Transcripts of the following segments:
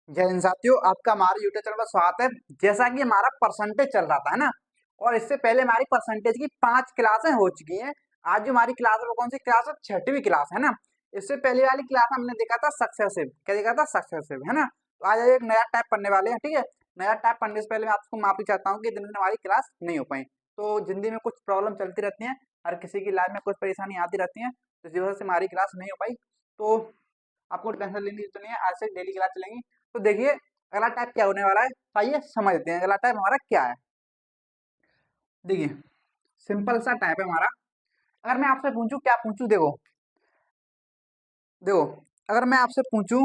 जय हिंद साथियों, आपका हमारे यूट्यूब चैनल पर स्वागत है। जैसा कि हमारा परसेंटेज चल रहा था, है ना। और इससे पहले हमारी परसेंटेज की 5 क्लासें हो चुकी हैं। आज जो हमारी क्लास है वो कौन सी क्लास है? 6वीं क्लास है ना। इससे पहले वाली क्लास हमने देखा था सक्सेसिव। क्या देखा था? सक्सेसिव, है ना। तो आज एक नया टाइप पढ़ने वाले हैं, ठीक है। नया टाइप पढ़ने से पहले मैं आपको माफी चाहता हूँ कि दिन में हमारी क्लास नहीं हो पाई। तो जिंदगी में कुछ प्रॉब्लम चलती रहती है, हर किसी की लाइफ में कुछ परेशानी आती रहती है, तो इस वजह से हमारी क्लास नहीं हो पाई। तो आपको टेंशन लेने की तो नहीं है, आज से डेली क्लास चलेंगी। तो देखिए अगला टाइप क्या होने वाला है, आइए समझते हैं अगला टाइप हमारा क्या है। देखिए सिंपल सा टाइप है हमारा। अगर मैं आपसे पूछूं, क्या पूछूं, देखो देखो, अगर मैं आपसे पूछूं,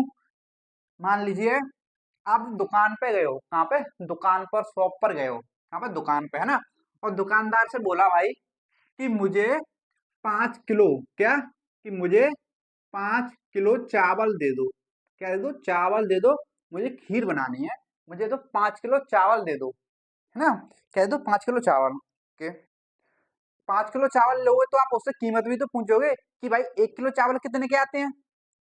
मान लीजिए आप दुकान पे गए हो। कहाँ पे? दुकान पर, शॉप पर गए हो। कहाँ पे? दुकान पे, है ना। और दुकानदार से बोला भाई कि मुझे 5 किलो, क्या, कि मुझे 5 किलो चावल दे दो। क्या दे दो? चावल दे दो। मुझे खीर बनानी है, मुझे तो 5 किलो चावल दे दो, है ना। कह दो 5 किलो चावल के। 5 किलो चावल लोगे तो आप उससे कीमत भी तो पूछोगे कि भाई 1 किलो चावल कितने के आते हैं,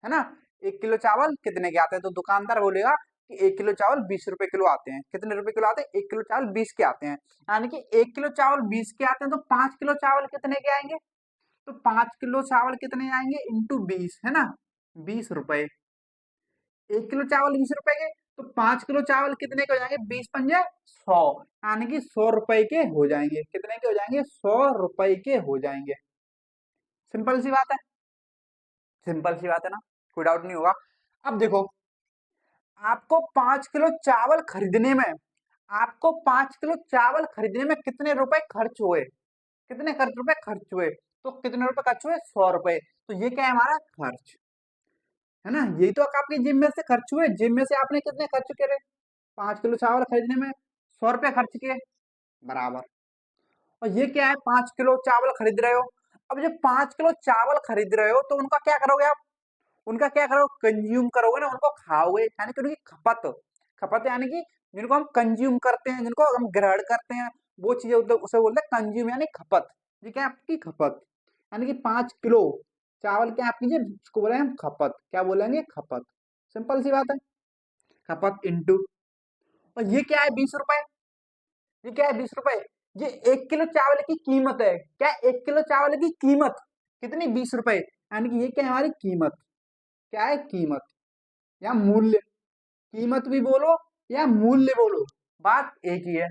है ना। 1 किलो चावल कितने के आते हैं, तो दुकानदार बोलेगा कि 1 किलो चावल 20 रुपए किलो आते हैं। कितने रुपए किलो आते हैं? 1 किलो चावल 20 के आते हैं। यानी कि 1 किलो चावल 20 के आते हैं, तो 5 किलो चावल कितने के आएंगे? तो 5 किलो चावल कितने आएंगे? इंटू 20, है ना। 20 रुपए। 1 किलो चावल 20 रुपए के, तो 5 किलो चावल कितने के हो जाएंगे? 20 पंजे 100। यानी कि 100 रुपए के हो जाएंगे। कितने के हो जाएंगे? 100 रुपए के हो जाएंगे। सिंपल सी बात है। सिंपल सी बात है ना, कोई डाउट नहीं होगा। अब देखो, आपको 5 किलो चावल खरीदने में, आपको 5 किलो चावल खरीदने में कितने रुपए खर्च हुए? कितने खर्च रुपए खर्च हुए? तो कितने रुपए खर्च हुए? 100 रुपए। तो ये क्या है? हमारा खर्च, है ना। यही तो आपकी जिम में से खर्च हुए। जिम में से आपने कितने खर्च करे? 5 किलो चावल खरीदने में 100 रुपए खर्च किए, बराबर। और ये क्या है? 5 किलो चावल खरीद रहे हो। अब जब 5 किलो चावल खरीद रहे हो तो उनका क्या करोगे आप? उनका क्या करोगे? कंज्यूम करोगे ना, उनको खाओगे, यानी कि उनकी खपत। खपत यानी कि जिनको हम कंज्यूम करते हैं, जिनको हम ग्रहण करते हैं, वो चीजें उसे बोलते हैं कंज्यूम, यानी खपत। ये क्या है? आपकी खपत। यानी कि 5 किलो चावल क्या आपकी, जिसको बोले हम खपत, क्या बोलेंगे? खपत। सिंपल सी बात है। खपत इंटू, और ये क्या है? 20 रुपए। ये क्या है? 20 रुपए। ये 1 किलो चावल की कीमत है। क्या? 1 किलो चावल की कीमत कितनी? 20 रुपए। यानी कि ये क्या है? हमारी कीमत। क्या है? कीमत या मूल्य। कीमत भी बोलो या मूल्य बोलो, बात एक ही है।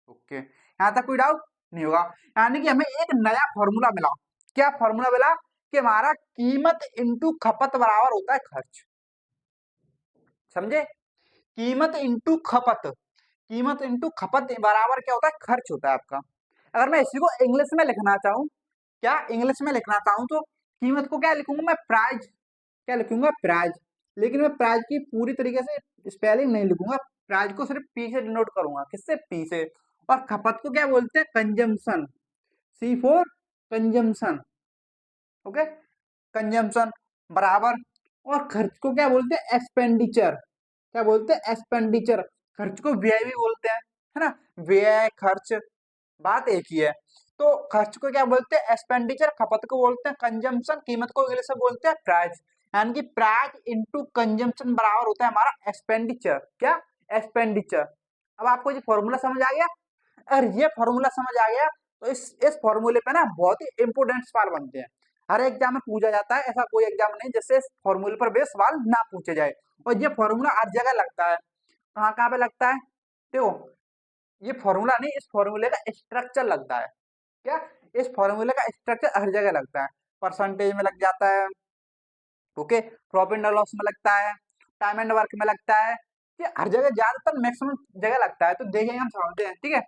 ओके, यहां तक कोई डाउट नहीं होगा। यानी कि हमें एक नया फॉर्मूला मिला। क्या फॉर्मूला मिला? कि हमारा कीमत इंटू खपत बराबर होता है खर्च। समझे? कीमत इंटू खपत, कीमत इंटू खपत बराबर क्या होता है? खर्च होता है आपका। अगर मैं इसी को इंग्लिश में लिखना चाहूँ, क्या इंग्लिश में लिखना चाहूँ, तो कीमत को क्या लिखूंगा मैं? प्राइस। क्या लिखूंगा? प्राइस। लेकिन मैं प्राइस की पूरी तरीके से स्पेलिंग नहीं लिखूंगा। प्राइस को सिर्फ पी से डिनोट करूंगा। किससे? पी से। और खपत को क्या बोलते हैं? Consumption. C for consumption. Okay, consumption बराबर। और खर्च को क्या बोलते हैं? एक्सपेंडिचर। क्या बोलते हैं? एक्सपेंडिचर। खर्च को व्यय भी बोलते हैं, है ना। व्यय, खर्च, बात एक ही है। तो खर्च को क्या बोलते हैं? एक्सपेंडिचर। खपत को बोलते हैं कंजम्पशन। कीमत को इंग्लिश में बोलते हैं प्राइस। यानी कि प्राइस इंटू कंजम्पशन बराबर होता है हमारा एक्सपेंडिचर। क्या? एक्सपेंडिचर। अब आपको ये फॉर्मूला समझ आ गया? अगर ये फॉर्मूला समझ आ गया तो इस फॉर्मूले पे ना बहुत ही इंपोर्टेंट सवाल बनते हैं। हर एग्जाम में पूछा जाता है, ऐसा कोई एग्जाम नहीं जिससे इस फॉर्मूले पर बेस सवाल ना पूछे जाए। और ये फॉर्मूला हर जगह लगता है। कहाँ कहाँ पे लगता है? देखो, ये फॉर्मूला नहीं, इस फॉर्मूले का स्ट्रक्चर लगता है। क्या? इस फॉर्मूले का स्ट्रक्चर हर जगह लगता है। परसेंटेज में लग जाता है, ओके, प्रॉफिट एंड लॉस में लगता है, टाइम एंड वर्क में लगता है। ये हर जगह, ज्यादातर मैक्सिमम जगह लगता है। तो देखेंगे, हम समझते हैं, ठीक है।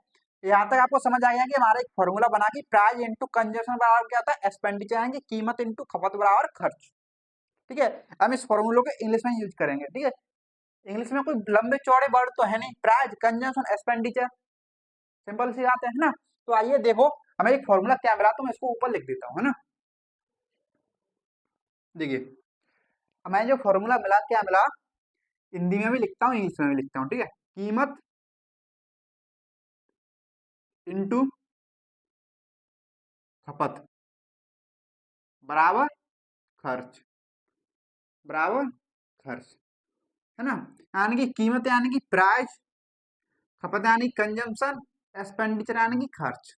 यहाँ तक आपको समझ आ गया कि हमारा एक फॉर्मूला बना कि प्राइस इंटू कंजम्पशन बराबर क्या होता है? एक्सपेंडिचर, यानी कि कीमत इंटू खपत बराबर खर्च। ठीक है। हम इस फॉर्मूले को इंग्लिश में यूज करेंगे, ठीक है। इंग्लिश में कोई लंबे चौड़े वर्ड तो है नहीं। प्राइस, कंजम्पशन, एक्सपेंडिचर, सिंपल सी बात है ना। तो आइए देखो, हमें एक फॉर्मूला क्या मिला, तो मैं इसको ऊपर लिख देता हूँ, है ना। देखिए, हमें जो फॉर्मूला मिला, क्या मिला, हिंदी में भी लिखता हूँ, इंग्लिश में भी लिखता हूँ, ठीक है। कीमत इंटू खपत बराबर खर्च, बराबर खर्च। है ना। यानी कि कीमत यानी कि प्राइस, खपत यानी कंजम्पशन, एक्सपेंडिचर यानी कि खर्च।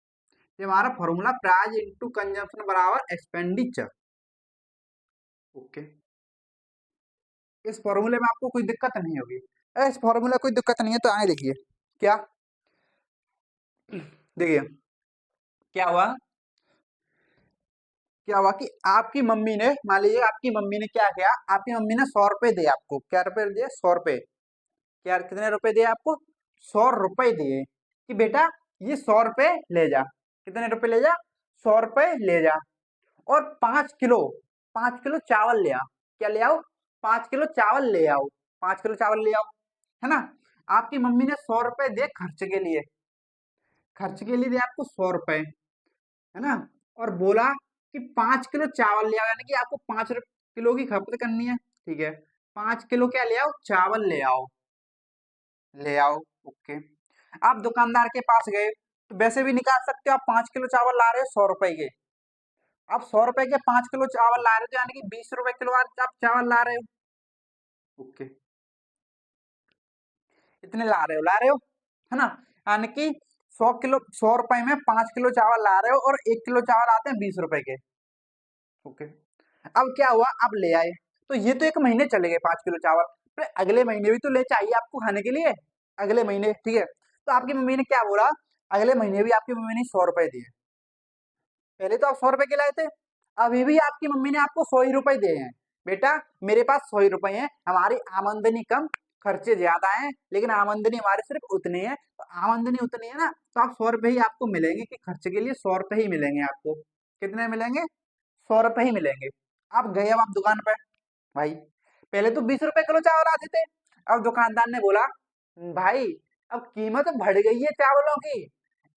ये हमारा फॉर्मूला प्राइस इनटू कंजम्पशन बराबर एक्सपेंडिचर। ओके, इस फॉर्मूले में आपको कोई दिक्कत नहीं होगी। इस फॉर्मूले कोई दिक्कत नहीं है तो आगे देखिए क्या, देखिए क्या हुआ, क्या हुआ कि आपकी मम्मी ने, मान लीजिए आपकी मम्मी ने क्या किया, आपकी मम्मी ने 100 रुपए दिए आपको। क्या रुपए दिए? 100 रुपए। क्या, कितने रुपए दिए आपको? 100 रुपए दिए कि बेटा ये 100 रुपए ले जा। कितने रुपए ले जा? 100 रुपए ले जा। और 5 किलो, 5 किलो चावल ले आ। क्या ले आओ? 5 किलो चावल ले आओ। 5 किलो चावल ले आओ, है ना। आपकी मम्मी ने 100 रुपए दिए खर्च के लिए, खर्च के लिए दिए आपको 100 रुपए, है ना। और बोला कि 5 किलो चावल ले आओ, यानी कि आपको 5 किलो की खपत करनी है। ठीक है, 5 किलो क्या ले आओ? चावल ले आओ, ले आओ। ओके, आप दुकानदार के पास गए तो वैसे भी निकाल सकते हो, आप 5 किलो चावल ला रहे हो 100 रुपए के। आप 100 रुपए के 5 किलो चावल ला रहे हो, यानी कि 20 रुपए किलो आप चावल ला रहे हो। ओके, इतने ला रहे हो, है ना। यानी कि 100 किलो, 100 रुपए में 5 किलो चावल ला रहे हो, और 1 किलो चावल आते हैं 20 रुपए के। ओके, अब क्या हुआ, आप ले आए तो ये तो 1 महीने चले गए 5 किलो चावल। फिर अगले महीने भी तो ले चाहिए आपको खाने के लिए, अगले महीने। ठीक है, तो आपकी मम्मी ने क्या बोला, अगले महीने भी आपकी मम्मी ने 100 रुपए दिए। पहले तो आप 100 रुपए के लाए थे, अभी भी आपकी मम्मी ने आपको 100 ही रुपए दिए हैं। बेटा मेरे पास 100 रुपए हैं, हमारी आमदनी कम, खर्चे ज्यादा हैं, लेकिन आमदनी हमारी सिर्फ उतनी है। तो आमदनी उतनी है ना, तो आप 100 रुपए ही आपको मिलेंगे, कि खर्च के लिए 100 रुपए ही मिलेंगे आपको। कितने मिलेंगे? 100 रुपए ही मिलेंगे। आप गए, अब आप दुकान पे, भाई पहले तो 20 रुपए किलो चावल आते थे। अब दुकानदार ने बोला, भाई अब कीमत बढ़ गई है चावलों की,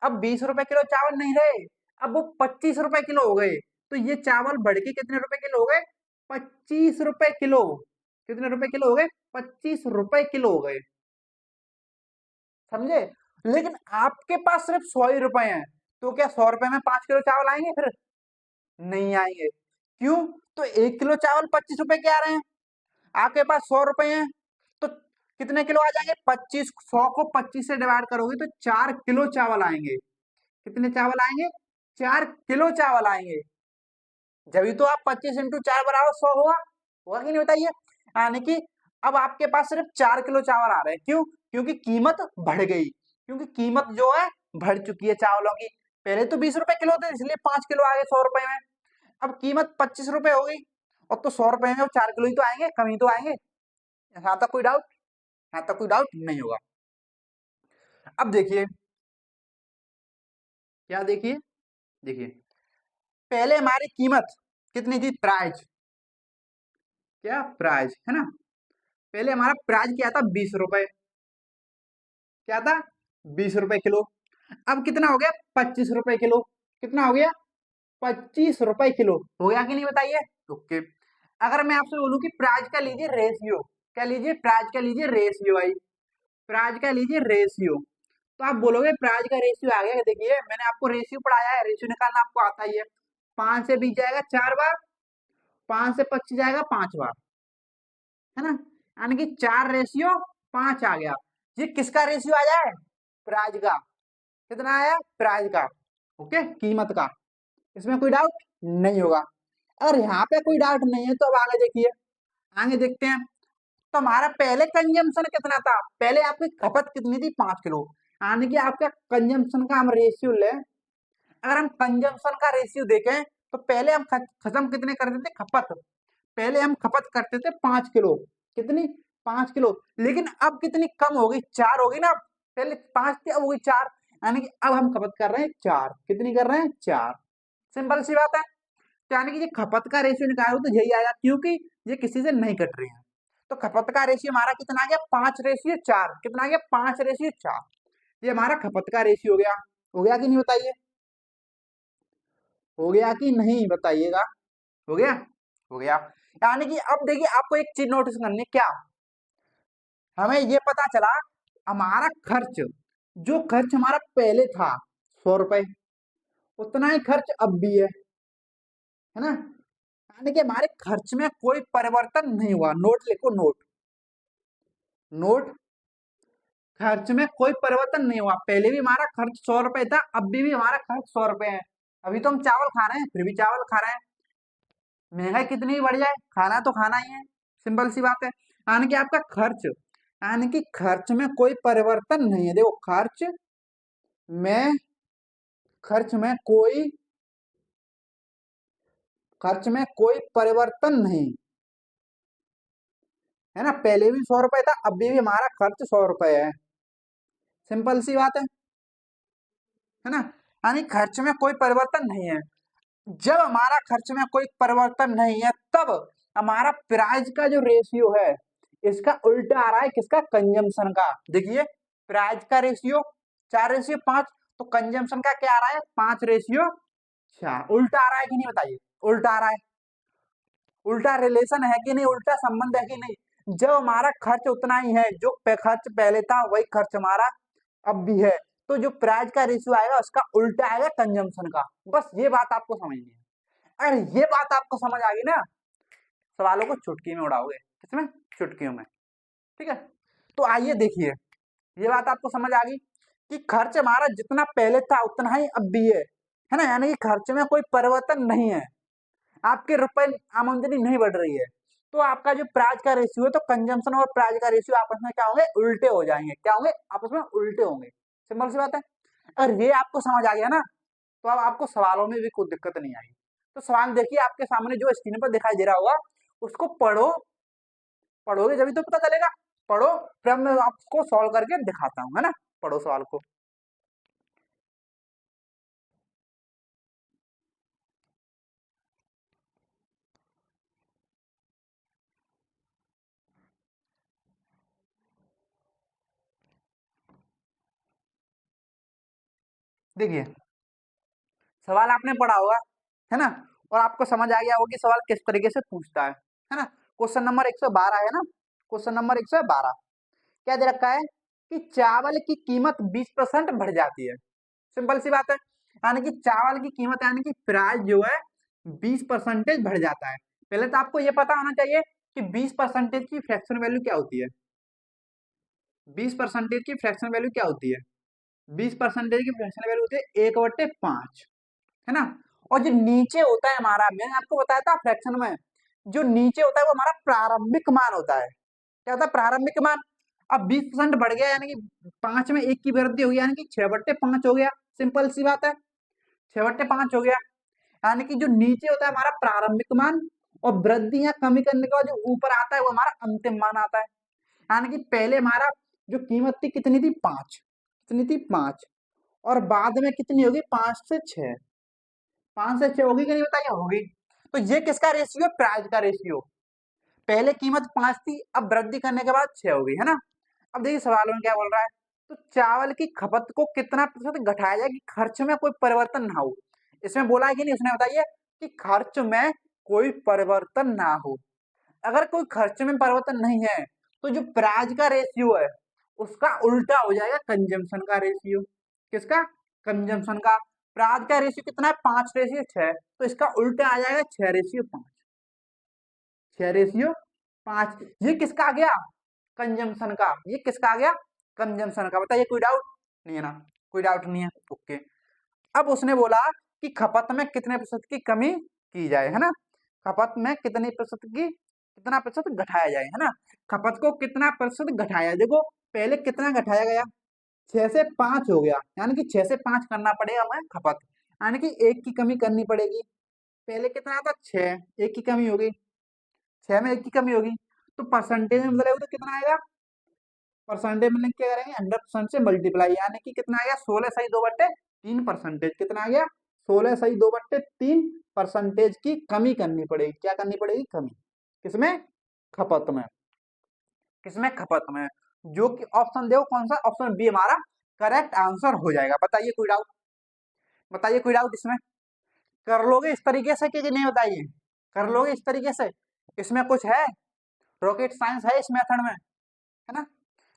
अब 20 रुपए किलो चावल नहीं रहे, अब वो 25 रुपए किलो हो गए। तो ये चावल बढ़ के कितने रुपए किलो हो गए? 25 रुपए किलो। कितने रुपए किलो हो गए? 25 रुपए किलो हो गए, समझे। लेकिन आपके पास सिर्फ 100 ही रुपए हैं, तो क्या 100 रुपए में 5 किलो चावल आएंगे? फिर नहीं आएंगे। क्यों? तो 1 किलो चावल 25 रुपए के आ रहे हैं, आपके पास 100 रुपए हैं, तो कितने किलो आ जाएंगे? 25, 100 को 25 से डिवाइड करोगे तो 4 किलो चावल आएंगे। कितने चावल आएंगे? 4 किलो चावल आएंगे। जब तो आप 25 × 4 बराबर 100 होगा, होगा कि नहीं, बताइए। यानी कि अब आपके पास सिर्फ 4 किलो चावल आ रहे हैं। क्यों? क्योंकि कीमत बढ़ गई, क्योंकि कीमत जो है बढ़ चुकी है चावलों की। पहले तो 20 रुपए किलो थे, इसलिए 5 किलो आ गए 100 रुपए में। अब कीमत 25 रुपए हो गई, और तो 100 रुपए में 4 किलो ही तो आएंगे, कम ही तो आएंगे। यहाँ तक कोई डाउट? यहाँ तक कोई डाउट नहीं होगा। अब देखिए क्या, देखिए, देखिए पहले हमारी कीमत कितनी थी? प्राइस, क्या प्राइस है ना, पहले हमारा प्राइस क्या था? 20 रुपए। क्या था? 20 रुपए किलो। अब कितना हो गया? 25 रुपए किलो। कितना हो गया? 25 रुपए किलो हो गया कि नहीं, बताइए। ओके, अगर मैं आपसे बोलूं कि प्राइस का लीजिए रेशियो, क्या लीजिए? प्राइस का लीजिए रेशियो, भाई प्राइस का लीजिए रेशियो। तो आप बोलोगे प्राइस का रेशियो आ गया। देखिए मैंने आपको रेशियो पढ़ाया है, रेशियो निकालना आपको आता ही है। 5 से 20 जाएगा 4 बार, 5 से 25 जाएगा 5 बार, है ना। यानी कि 4:5 आ गया। ये किसका रेशियो आया है? प्राइस का। कितना आया? प्राइस का। ओके, कीमत का। इसमें कोई डाउट नहीं होगा। अगर यहाँ पे कोई डाउट नहीं है तो अब आगे देखिए, आगे देखते हैं। तो हमारा पहले कंजम्पशन कितना था? पहले आपकी खपत कितनी थी? 5 किलो। यानी कि आपका कंजम्पशन का हम रेशियो ले, अगर हम कंजम्पशन का रेशियो देखें तो पहले हम खत्म कितने करते थे? खपत। पहले हम खपत करते थे 5 किलो। कितनी? 5 किलो। लेकिन अब कितनी कम हो गई? 4 हो गई ना। पहले 5 थी, अब हो गई 4। यानी कि अब हम खपत कर रहे हैं 4। कितनी कर रहे हैं? 4। सिंपल सी बात है। तो यानी कि ये खपत का रेशियो निकालो तो यही आया, क्योंकि ये किसी से नहीं कट रही है। तो खपत का रेशियो हमारा कितना आ गया? 5:4। कितना आ गया? 5:4। ये हमारा खपत का रेशियो हो गया। हो गया कि नहीं, बताइए। हो गया कि नहीं, बताइएगा। हो गया। हो गया। यानी कि अब देखिए आपको एक चीज नोटिस करनी है, क्या? हमें ये पता चला हमारा खर्च, जो खर्च हमारा पहले था 100 रुपए, उतना ही खर्च अब भी है ना। यानी कि हमारे खर्च में कोई परिवर्तन नहीं हुआ। नोट लिखो, नोट। नोट, खर्च में कोई परिवर्तन नहीं हुआ। पहले भी हमारा खर्च 100 रुपए था, अब भी हमारा खर्च 100 रुपए है। अभी तो हम चावल खा रहे हैं, फिर भी चावल खा रहे हैं। महंगाई कितनी भी बढ़ जाए, खाना तो खाना ही है। सिंपल सी बात है। यानी कि आपका खर्च, यानी कि खर्च में कोई परिवर्तन नहीं है। देखो, में खर्च में कोई खर्च में कोई परिवर्तन नहीं है ना। पहले भी 100 रुपए था, अब भी हमारा खर्च 100 रुपए है। सिंपल सी बात है ना। यानी खर्च में कोई परिवर्तन नहीं है। जब हमारा खर्च में कोई परिवर्तन नहीं है, तब हमारा प्राइस का जो रेशियो है, इसका उल्टा आ रहा है। किसका? कंजम्पशन का। देखिए, प्राइस का रेशियो 4:5, तो कंजम्पशन का क्या आ रहा है? 5:4। उल्टा आ रहा है कि नहीं, बताइए। उल्टा आ रहा है। उल्टा रिलेशन है कि नहीं, उल्टा संबंध है कि नहीं। जब हमारा खर्च उतना ही है, जो खर्च पहले था वही खर्च हमारा अब भी है, तो जो प्राइस का रेशियो आएगा उसका उल्टा आएगा कंजम्पशन का। बस ये बात आपको समझनी है। अगर ये बात आपको समझ आ गई ना, सवालों को चुटकी में उड़ाओगे। किसमें? चुटकियों में। ठीक है। तो आइए देखिए, ये बात आपको समझ आ गई कि खर्च हमारा जितना पहले था उतना ही अब भी है ना। यानी कि खर्च में कोई परिवर्तन नहीं है। आपके रुपए आमदनी नहीं बढ़ रही है, तो आपका जो प्राइस का रेशियो है, तो कंजम्पशन और प्राइस का रेशियो आपस में क्या होंगे? उल्टे हो जाएंगे। क्या होंगे? आपस में उल्टे होंगे। सिंपल सी बात है। अगर ये आपको समझ आ गया ना, तो अब आपको सवालों में भी कोई दिक्कत नहीं आएगी। तो सवाल देखिए, आपके सामने जो स्क्रीन पर दिखाई दे रहा होगा, उसको पढ़ो। पढ़ोगे जब तो पता चलेगा। पढ़ो, फिर मैं आपको सॉल्व करके दिखाता हूँ, है ना। पढ़ो सवाल को। देखिए, सवाल आपने पढ़ा होगा, है ना, और आपको समझ आ गया होगा कि सवाल किस तरीके से पूछता है ना। क्वेश्चन नंबर 112 है ना। क्वेश्चन नंबर 112 क्या दे रखा है कि चावल की कीमत 20% बढ़ जाती है। सिंपल सी बात है। यानी कि चावल की कीमत, यानी कि प्राइस जो है 20% बढ़ जाता है। पहले तो आपको यह पता होना चाहिए कि 20% की फ्रैक्शन वैल्यू क्या होती है। 20% की फ्रैक्शन वैल्यू क्या होती है? 20% की फ्रैक्शन वैल्यू होती है 1/5, है ना। और जो नीचे होता है हमारा, मैंने आपको बताया था फ्रैक्शन में, जो नीचे होता है वो हमारा प्रारंभिक मान होता है। क्या होता है? प्रारंभिक मान। अब 20% बढ़ गया, यानी कि 5 में 1 की वृद्धि हुई, यानी कि 6/5 हो गया। सिंपल सी बात है, 6/5 हो गया। यानी कि जो नीचे होता है हमारा प्रारंभिक मान, और वृद्धि या कमी करने के बाद जो ऊपर आता है वो हमारा अंतिम मान आता है। यानी कि पहले हमारा जो कीमत थी कितनी थी? 5। कितनी थी? 5। और बाद में कितनी होगी? 5 से 6। 5 से 6 होगी कि नहीं, बताइए। होगी। तो ये किसका रेशियो है? प्राइस का रेशियो। पहले कीमत 5 थी, अब वृद्धि करने के बाद 6 हो गई, है ना। अब देखिए सवाल में क्या बोल रहा है। तो चावल की खपत को कितना प्रतिशत घटाया जाए कि खर्च में कोई परिवर्तन ना हो। इसमें बोला है कि नहीं, उसने बताइए कि खर्च में कोई परिवर्तन ना हो। अगर कोई खर्च में परिवर्तन नहीं है, तो जो प्राइस का रेशियो है उसका उल्टा हो जाएगा कंजम्पशन का रेशियो। किसका? कंजम्पशन का। प्राइस का रेशियो कितना है? 5:6। तो इसका उल्टा आ जाएगा 6:5। 6:5। ये किसका आ गया? कंजम्पशन का। ये किसका आ गया? कंजम्पशन का। बताइए, कोई डाउट नहीं है ना? कोई डाउट नहीं है, ओके। अब उसने बोला कि खपत में कितने प्रतिशत की कमी की जाए, है ना। खपत में कितने प्रतिशत की, कितना प्रतिशत घटाया जाए, है ना। खपत को कितना प्रतिशत घटाया जाए। देखो, पहले कितना घटाया गया? 6 से 5 हो गया, यानी कि 6 से 5 करना पड़ेगा हमें खपत। यानी कि 1 की कमी करनी पड़ेगी। पहले कितना था? 6। 1 की कमी होगी। 6 में 1 की कमी होगी, तो परसेंटेज में बदलेगा तो कितना आएगा? परसेंटेज में क्या करेंगे? 100% से मल्टीप्लाई, यानी कि कितना आ गया? 16/2/3 परसेंटेज। कितना आ गया? 16/2/3 परसेंटेज की कमी करनी पड़ेगी। क्या करनी पड़ेगी? कमी। किसमें? खपत में। किसमें? खपत में। जो कि ऑप्शन देखो कौन सा? ऑप्शन बी हमारा करेक्ट आंसर हो जाएगा। बताइए, कोई डाउट? बताइए, कोई डाउट इसमें? कर लोगे इस तरीके से कि नहीं, बताइए। कर लोगे इस तरीके से? इसमें कुछ है? रॉकेट साइंस है इस मेथड में, है ना।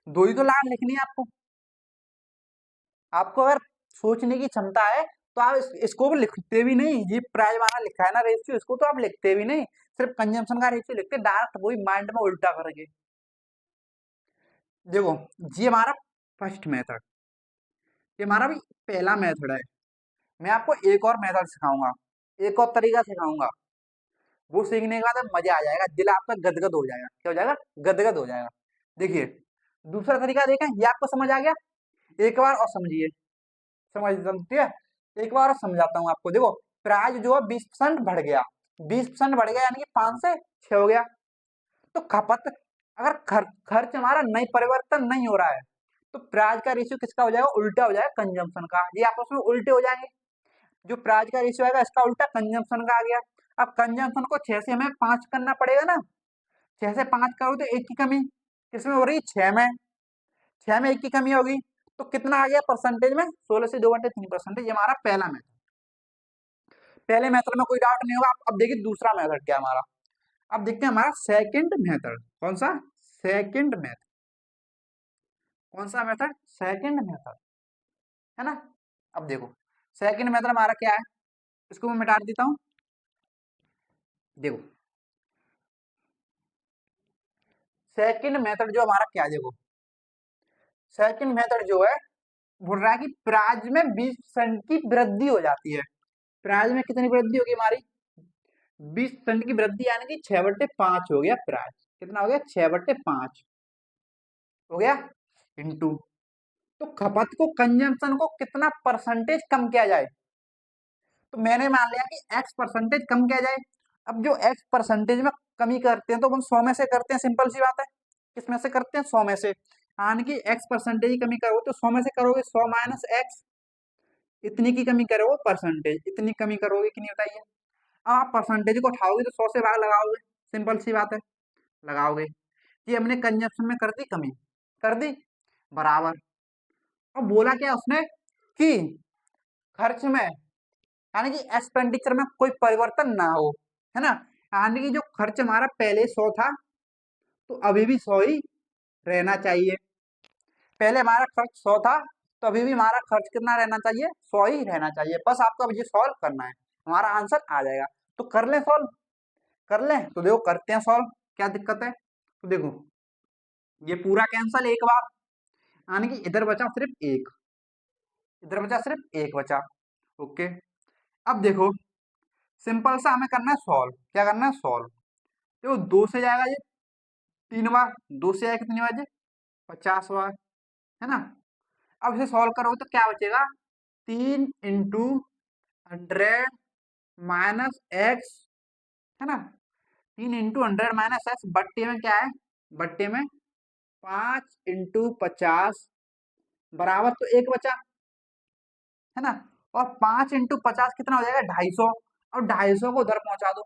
दो ही तो लाइन लिखनी है आपको। आपको अगर सोचने की क्षमता है तो आप इसको भी लिखते भी नहीं। ये प्राइस वाला लिखा है ना रेशियो, इसको तो आप लिखते भी नहीं, सिर्फ कंजम्पशन का रेशियो लिखते, डायरेक्ट वही माइंड में उल्टा करके। देखो, ये हमारा फर्स्ट मेथड, ये हमारा भी पहला मेथड है। मैं आपको एक और मेथड सिखाऊंगा, एक और तरीका सिखाऊंगा। वो सीखने के बाद मजा आ जाएगा, दिल आपका गदगद हो जाएगा। क्या हो जाएगा? गदगद हो जाएगा। देखिए, दूसरा तरीका देखें, ये आपको समझ आ गया? एक बार और समझिए, समझ ठीक है। एक बार और समझाता हूँ आपको। देखो, प्राइस जो है 20% बढ़ गया, 20% बढ़ गया यानी कि 5 से 6 हो गया। तो खपत, अगर खर्च हमारा नहीं, परिवर्तन नहीं हो रहा है, तो प्राइस का रेशियो किसका हो जाएगा? उल्टा हो जाएगा, कंजम्पशन का। ये आपस में उल्टे हो जाएंगे। जो प्राइस का रेशियो आएगा, इसका उल्टा कंजम्पशन का आ गया। अब कंजम्पशन को 6 से हमें 5 करना पड़ेगा ना। 6 से 5 करो तो 1 की कमी किसमें हो रही है? 6 में। 6 में 1 की कमी होगी, तो कितना आ गया परसेंटेज में? 16 से 2/3%। ये हमारा पहला मेथड। पहले मेथड में कोई डाउट नहीं होगा। अब देखिए दूसरा मेथड क्या है हमारा। अब देखते हैं हमारा सेकंड मेथड कौन सा। सेकंड मेथड कौन सा मेथड? सेकंड मेथड, है ना। अब देखो, सेकंड मेथड हमारा क्या है, इसको मैं मिटा देता हूं। देखो, सेकंड मेथड जो हमारा क्या है, देखो, सेकंड मेथड जो है बोल रहा है कि प्राइस में 20% की वृद्धि हो जाती है। प्राइस में कितनी वृद्धि होगी हमारी? 20% की वृद्धि, यानी कि 6/5 हो गया प्राइस। कितना हो गया? 6/5 हो गया, इंटू, तो खपत को, कंजम्पशन को कितना परसेंटेज कम किया जाए? तो मैंने मान लिया कि एक्स परसेंटेज कम किया जाए। अब जो एक्स परसेंटेज में कमी करते हैं तो हम 100 में से करते हैं, सिंपल सी बात है। किस में से करते हैं? 100 में से। यानी कि एक्स परसेंटेज की कमी करो तो 100 में से करोगे, 100 माइनस एक्स, इतनी की कमी करोगे परसेंटेज, इतनी कमी करोगे कि नहीं, बताइए। अब आप परसेंटेज को उठाओगे तो 100 से भाग लगाओगे, सिंपल सी बात है, लगाओगे। ये हमने कंजप्शन में कर दी कमी, कर दी, बराबर। और बोला क्या उसने कि खर्च में, यानी कि एक्सपेंडिचर में कोई परिवर्तन ना हो, है ना। यानी कि जो खर्च हमारा पहले 100 था, तो अभी भी 100 ही रहना चाहिए। पहले हमारा खर्च 100 था, तो अभी भी हमारा खर्च कितना रहना चाहिए? 100 ही रहना चाहिए। बस आपको अब ये सॉल्व करना है, हमारा आंसर आ जाएगा। तो कर लें सॉल्व, कर लें तो देखो, करते हैं सॉल्व, क्या दिक्कत है। तो देखो, ये पूरा कैंसल एक बार, यानी कि इधर बचा सिर्फ एक, इधर बचा सिर्फ एक बचा। ओके, अब देखो, सिंपल सा हमें करना है सॉल्व। क्या करना है? सॉल्व। देखो, 2 से जाएगा ये 3 बार, 2 से जाएगा कितनी बार? ये 50 बार, है ना। अब इसे सॉल्व करोगे तो क्या बचेगा? 3 × 100 माइनस एक्स, है ना। 3 × 100 माइनस एक्स, बट्टे में क्या है? बट्टे में 5 × 50, बराबर, तो एक बचा, है ना। और 5 × 50 कितना हो जाएगा? 250। और 250 को उधर पहुंचा दो।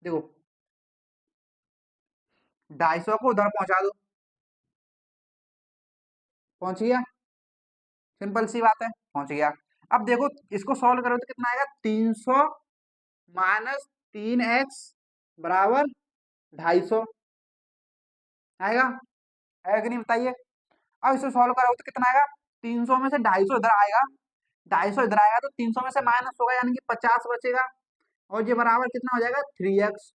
देखो, 250 को उधर पहुंचा दो, पहुंच गया, सिंपल सी बात है, पहुंच गया। अब देखो, इसको सॉल्व करो तो कितना आएगा? 300 माइनस 3x बराबर 250 आएगा। आएगा कि नहीं, बताइए। अब इसे सॉल्व करोगे तो कितना आएगा? 300 में से 250 इधर आएगा, 250 इधर आएगा, तो 300 में से माइनस होगा, यानी कि 50 बचेगा। और ये बराबर कितना हो जाएगा? 3x,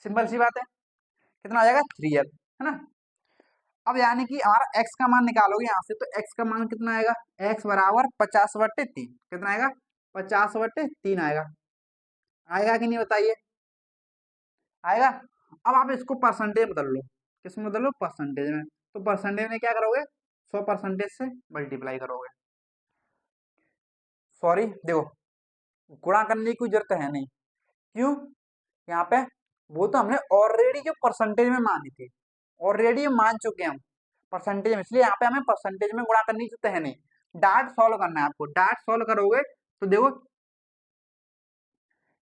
सिंपल सी बात है। कितना हो जाएगा? 3x, है ना। अब यानी कि हमारा x का मान निकालोगे यहाँ से, तो x का मान कितना आएगा? x बराबर 50/3, कितना आएगा? 50/3 आएगा। आएगा कि नहीं, बताइए। आएगा। अब आप इसको परसेंटेज बदल लो। किस में बदल लो? परसेंटेज में। तो परसेंटेज में क्या करोगे? 100% से मल्टीप्लाई करोगे। सॉरी, देखो, गुणा करने की कोई जरूरत है नहीं। क्यों? यहाँ पे वो तो हमने ऑलरेडी जो परसेंटेज में मानी थी, ऑलरेडी मान चुके हैं हम परसेंटेज में, इसलिए यहाँ पे हमें परसेंटेज में गुणा करने की जरूरत है नहीं। डायरेक्ट सॉल्व करना है आपको। डायरेक्ट सॉल्व करोगे तो देखो,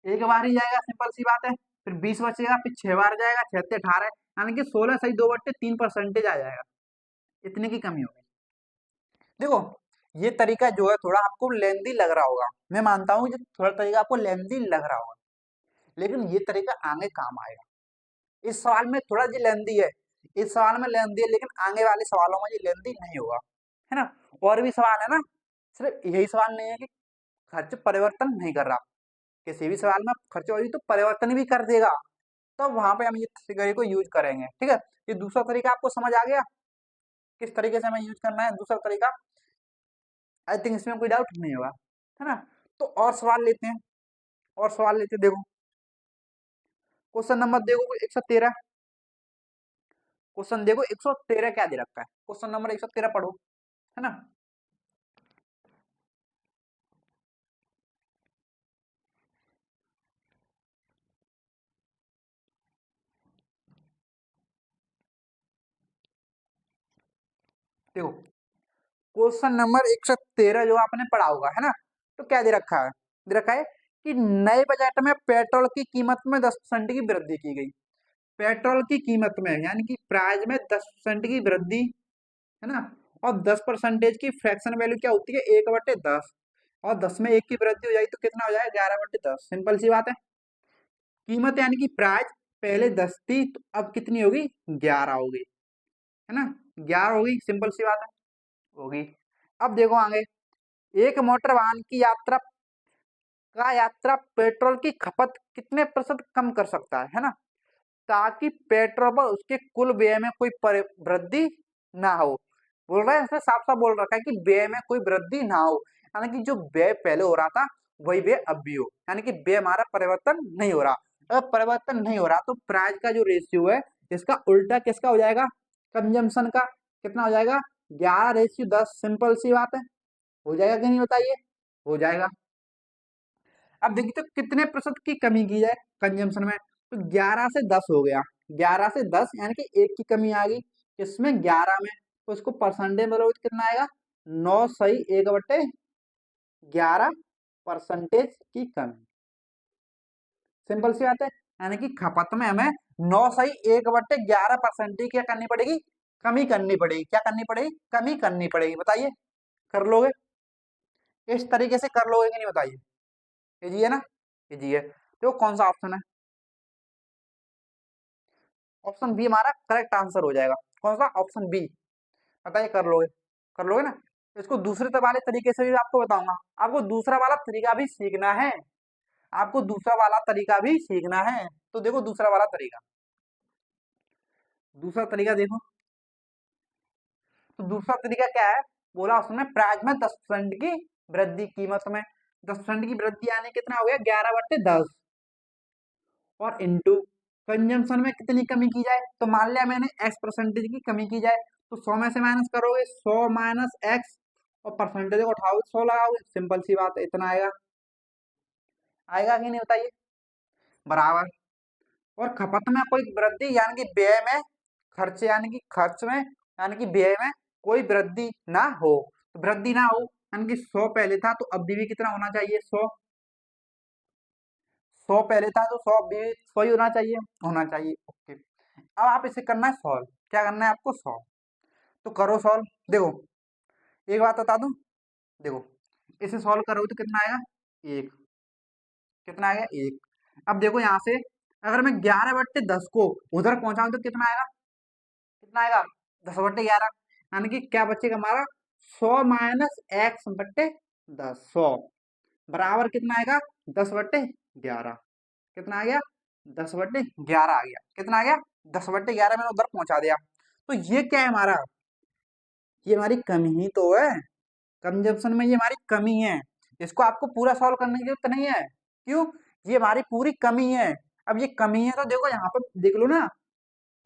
एक बार ही जाएगा, सिंपल सी बात है। फिर 20 बचेगा, फिर 6 बार जाएगा, 6 से 18, यानी कि 16 सही 2/3% आ जाएगा। इतने की कमी होगी। देखो, ये तरीका जो है थोड़ा आपको लेंदी लग रहा होगा, मैं मानता हूँ कि थोड़ा तरीका आपको लेंदी लग रहा होगा, लेकिन ये तरीका आगे काम आएगा। इस सवाल में थोड़ा जी लेंदी है, इस सवाल में लेंदी है, लेकिन आगे वाले सवालों में ये लेंदी नहीं होगा, है ना। और भी सवाल है ना, सिर्फ यही सवाल नहीं है कि खर्च परिवर्तन नहीं कर रहा, किसी भी सवाल में खर्च होगी तो परिवर्तन भी कर देगा, तो वहां पे हम ये फिगर को यूज करेंगे। ठीक है, ये दूसरा तरीका आपको समझ आ गया किस तरीके से हमें यूज करना है दूसरा तरीका। आई थिंक इसमें कोई डाउट नहीं होगा, है ना। तो और सवाल लेते हैं, और सवाल लेते हैं। देखो क्वेश्चन नंबर देखो 113, क्वेश्चन देखो 113 क्या दे रखा है, क्वेश्चन नंबर 113 पढ़ो, है ना। देखो क्वेश्चन नंबर 113 जो आपने पढ़ा होगा, है ना। तो क्या दे रखा है कि नए बजट में पेट्रोल की कीमत में 10% की वृद्धि की गई। पेट्रोल की कीमत में यानी कि प्राइस में 10% की वृद्धि, है ना। और 10% की फ्रैक्शन वैल्यू क्या होती है, 1/10, और 10 में 1 की वृद्धि हो जाएगी तो कितना हो जाएगा, 11/10। सिंपल सी बात है। कीमत यानी कि प्राइस पहले 10 थी तो अब कितनी होगी, 11 होगी, है ना। 11 होगी, सिंपल सी बात है, होगी। अब देखो आगे, एक मोटर वाहन की यात्रा पेट्रोल की खपत कितने प्रतिशत कम कर सकता है ना, ताकि पेट्रोल पर उसके कुल व्यय में कोई वृद्धि ना हो। बोल रहा है, इसमें साफ साफ बोल रखा है कि व्यय में कोई वृद्धि ना हो, यानी कि जो व्यय पहले हो रहा था वही व्यय अब भी हो, यानी कि व्यय हमारा परिवर्तन नहीं हो रहा। अगर परिवर्तन नहीं हो रहा तो प्राइस का जो रेशियो है इसका उल्टा किसका हो जाएगा, कंजम्पशन का। कितना हो जाएगा, 11:10। सिंपल सी बात है, हो जाएगा कि नहीं बताइए, हो जाएगा। अब देखिए तो कितने प्रतिशत की कमी की जाए कंजम्पशन में, तो 11 से 10 हो गया, 11 से 10 यानी कि 1 की कमी आ गई, इसमें 11 में, तो इसको परसेंटेज में तो कितना आएगा, 9 सही 1/11 परसेंटेज की कमी। सिंपल सी बात है, यानी कि खपत में हमें 9 सही 1/11 परसेंटेज क्या करनी पड़ेगी, कमी करनी पड़ेगी। क्या करनी पड़ेगी, कमी करनी पड़ेगी। बताइए कर लोगे, इस तरीके से कर लोगे कि नहीं बताइए। इजी है ना, इजी है। तो कौन सा ऑप्शन है, ऑप्शन बी हमारा करेक्ट आंसर हो जाएगा। कौन सा, ऑप्शन बी। बताइए कर लोगे, कर लोगे ना। इसको दूसरे वाले तरीके से भी आपको बताऊंगा, आपको दूसरा वाला तरीका भी सीखना है, आपको दूसरा वाला तरीका भी सीखना है। तो देखो दूसरा वाला तरीका, दूसरा तरीका देखो। तो दूसरा तरीका क्या है, बोला उसने प्राइस में 10% की वृद्धि, कीमत में 10% की वृद्धि आने कितना हो गया, 11/10, और इंटू कंजम्पशन में कितनी कमी की जाए, तो मान लिया मैंने एक्स परसेंटेज की कमी की जाए, तो 100 में से माइनस करोगे, 100 माइनस एक्स, और परसेंटेज को उठाओगे 100 लगाओगे, सिंपल सी बात है, इतना आएगा। आएगा कि नहीं बताइए, बराबर। और खपत में कोई वृद्धि यानी कि व्यय में, खर्च यानी कि खर्च में, यानी कि व्यय में कोई वृद्धि ना हो, तो वृद्धि ना हो यानी कि 100 पहले था तो अब भी कितना होना चाहिए, 100। 100 पहले था तो 100 भी 100 ही होना चाहिए, ओके। अब आप इसे करना है सॉल्व, क्या करना है आपको, सॉल्व। तो करो सॉल्व। देखो एक बात बता दूं, देखो इसे सॉल्व करोगे तो कितना आएगा, एक। कितना आएगा, एक। अब देखो यहाँ से अगर मैं 11/10 को उधर पहुंचाऊं तो कितना आएगा, कितना आएगा, 10/11, यानी कि क्या बचेगा हमारा, 100 - x/10, 100 बराबर कितना आएगा, 10/11। कितना आ गया, 10/11 आ गया। कितना आ गया, 10/11 मैंने उधर पहुंचा दिया। तो ये क्या है हमारा, ये हमारी कमी ही तो है, कंजप्शन में ये हमारी कमी है। इसको आपको पूरा सॉल्व करने की जरूरत नहीं है, क्यों, ये हमारी पूरी कमी है। अब ये कमी है तो देखो यहाँ पर देख लो ना,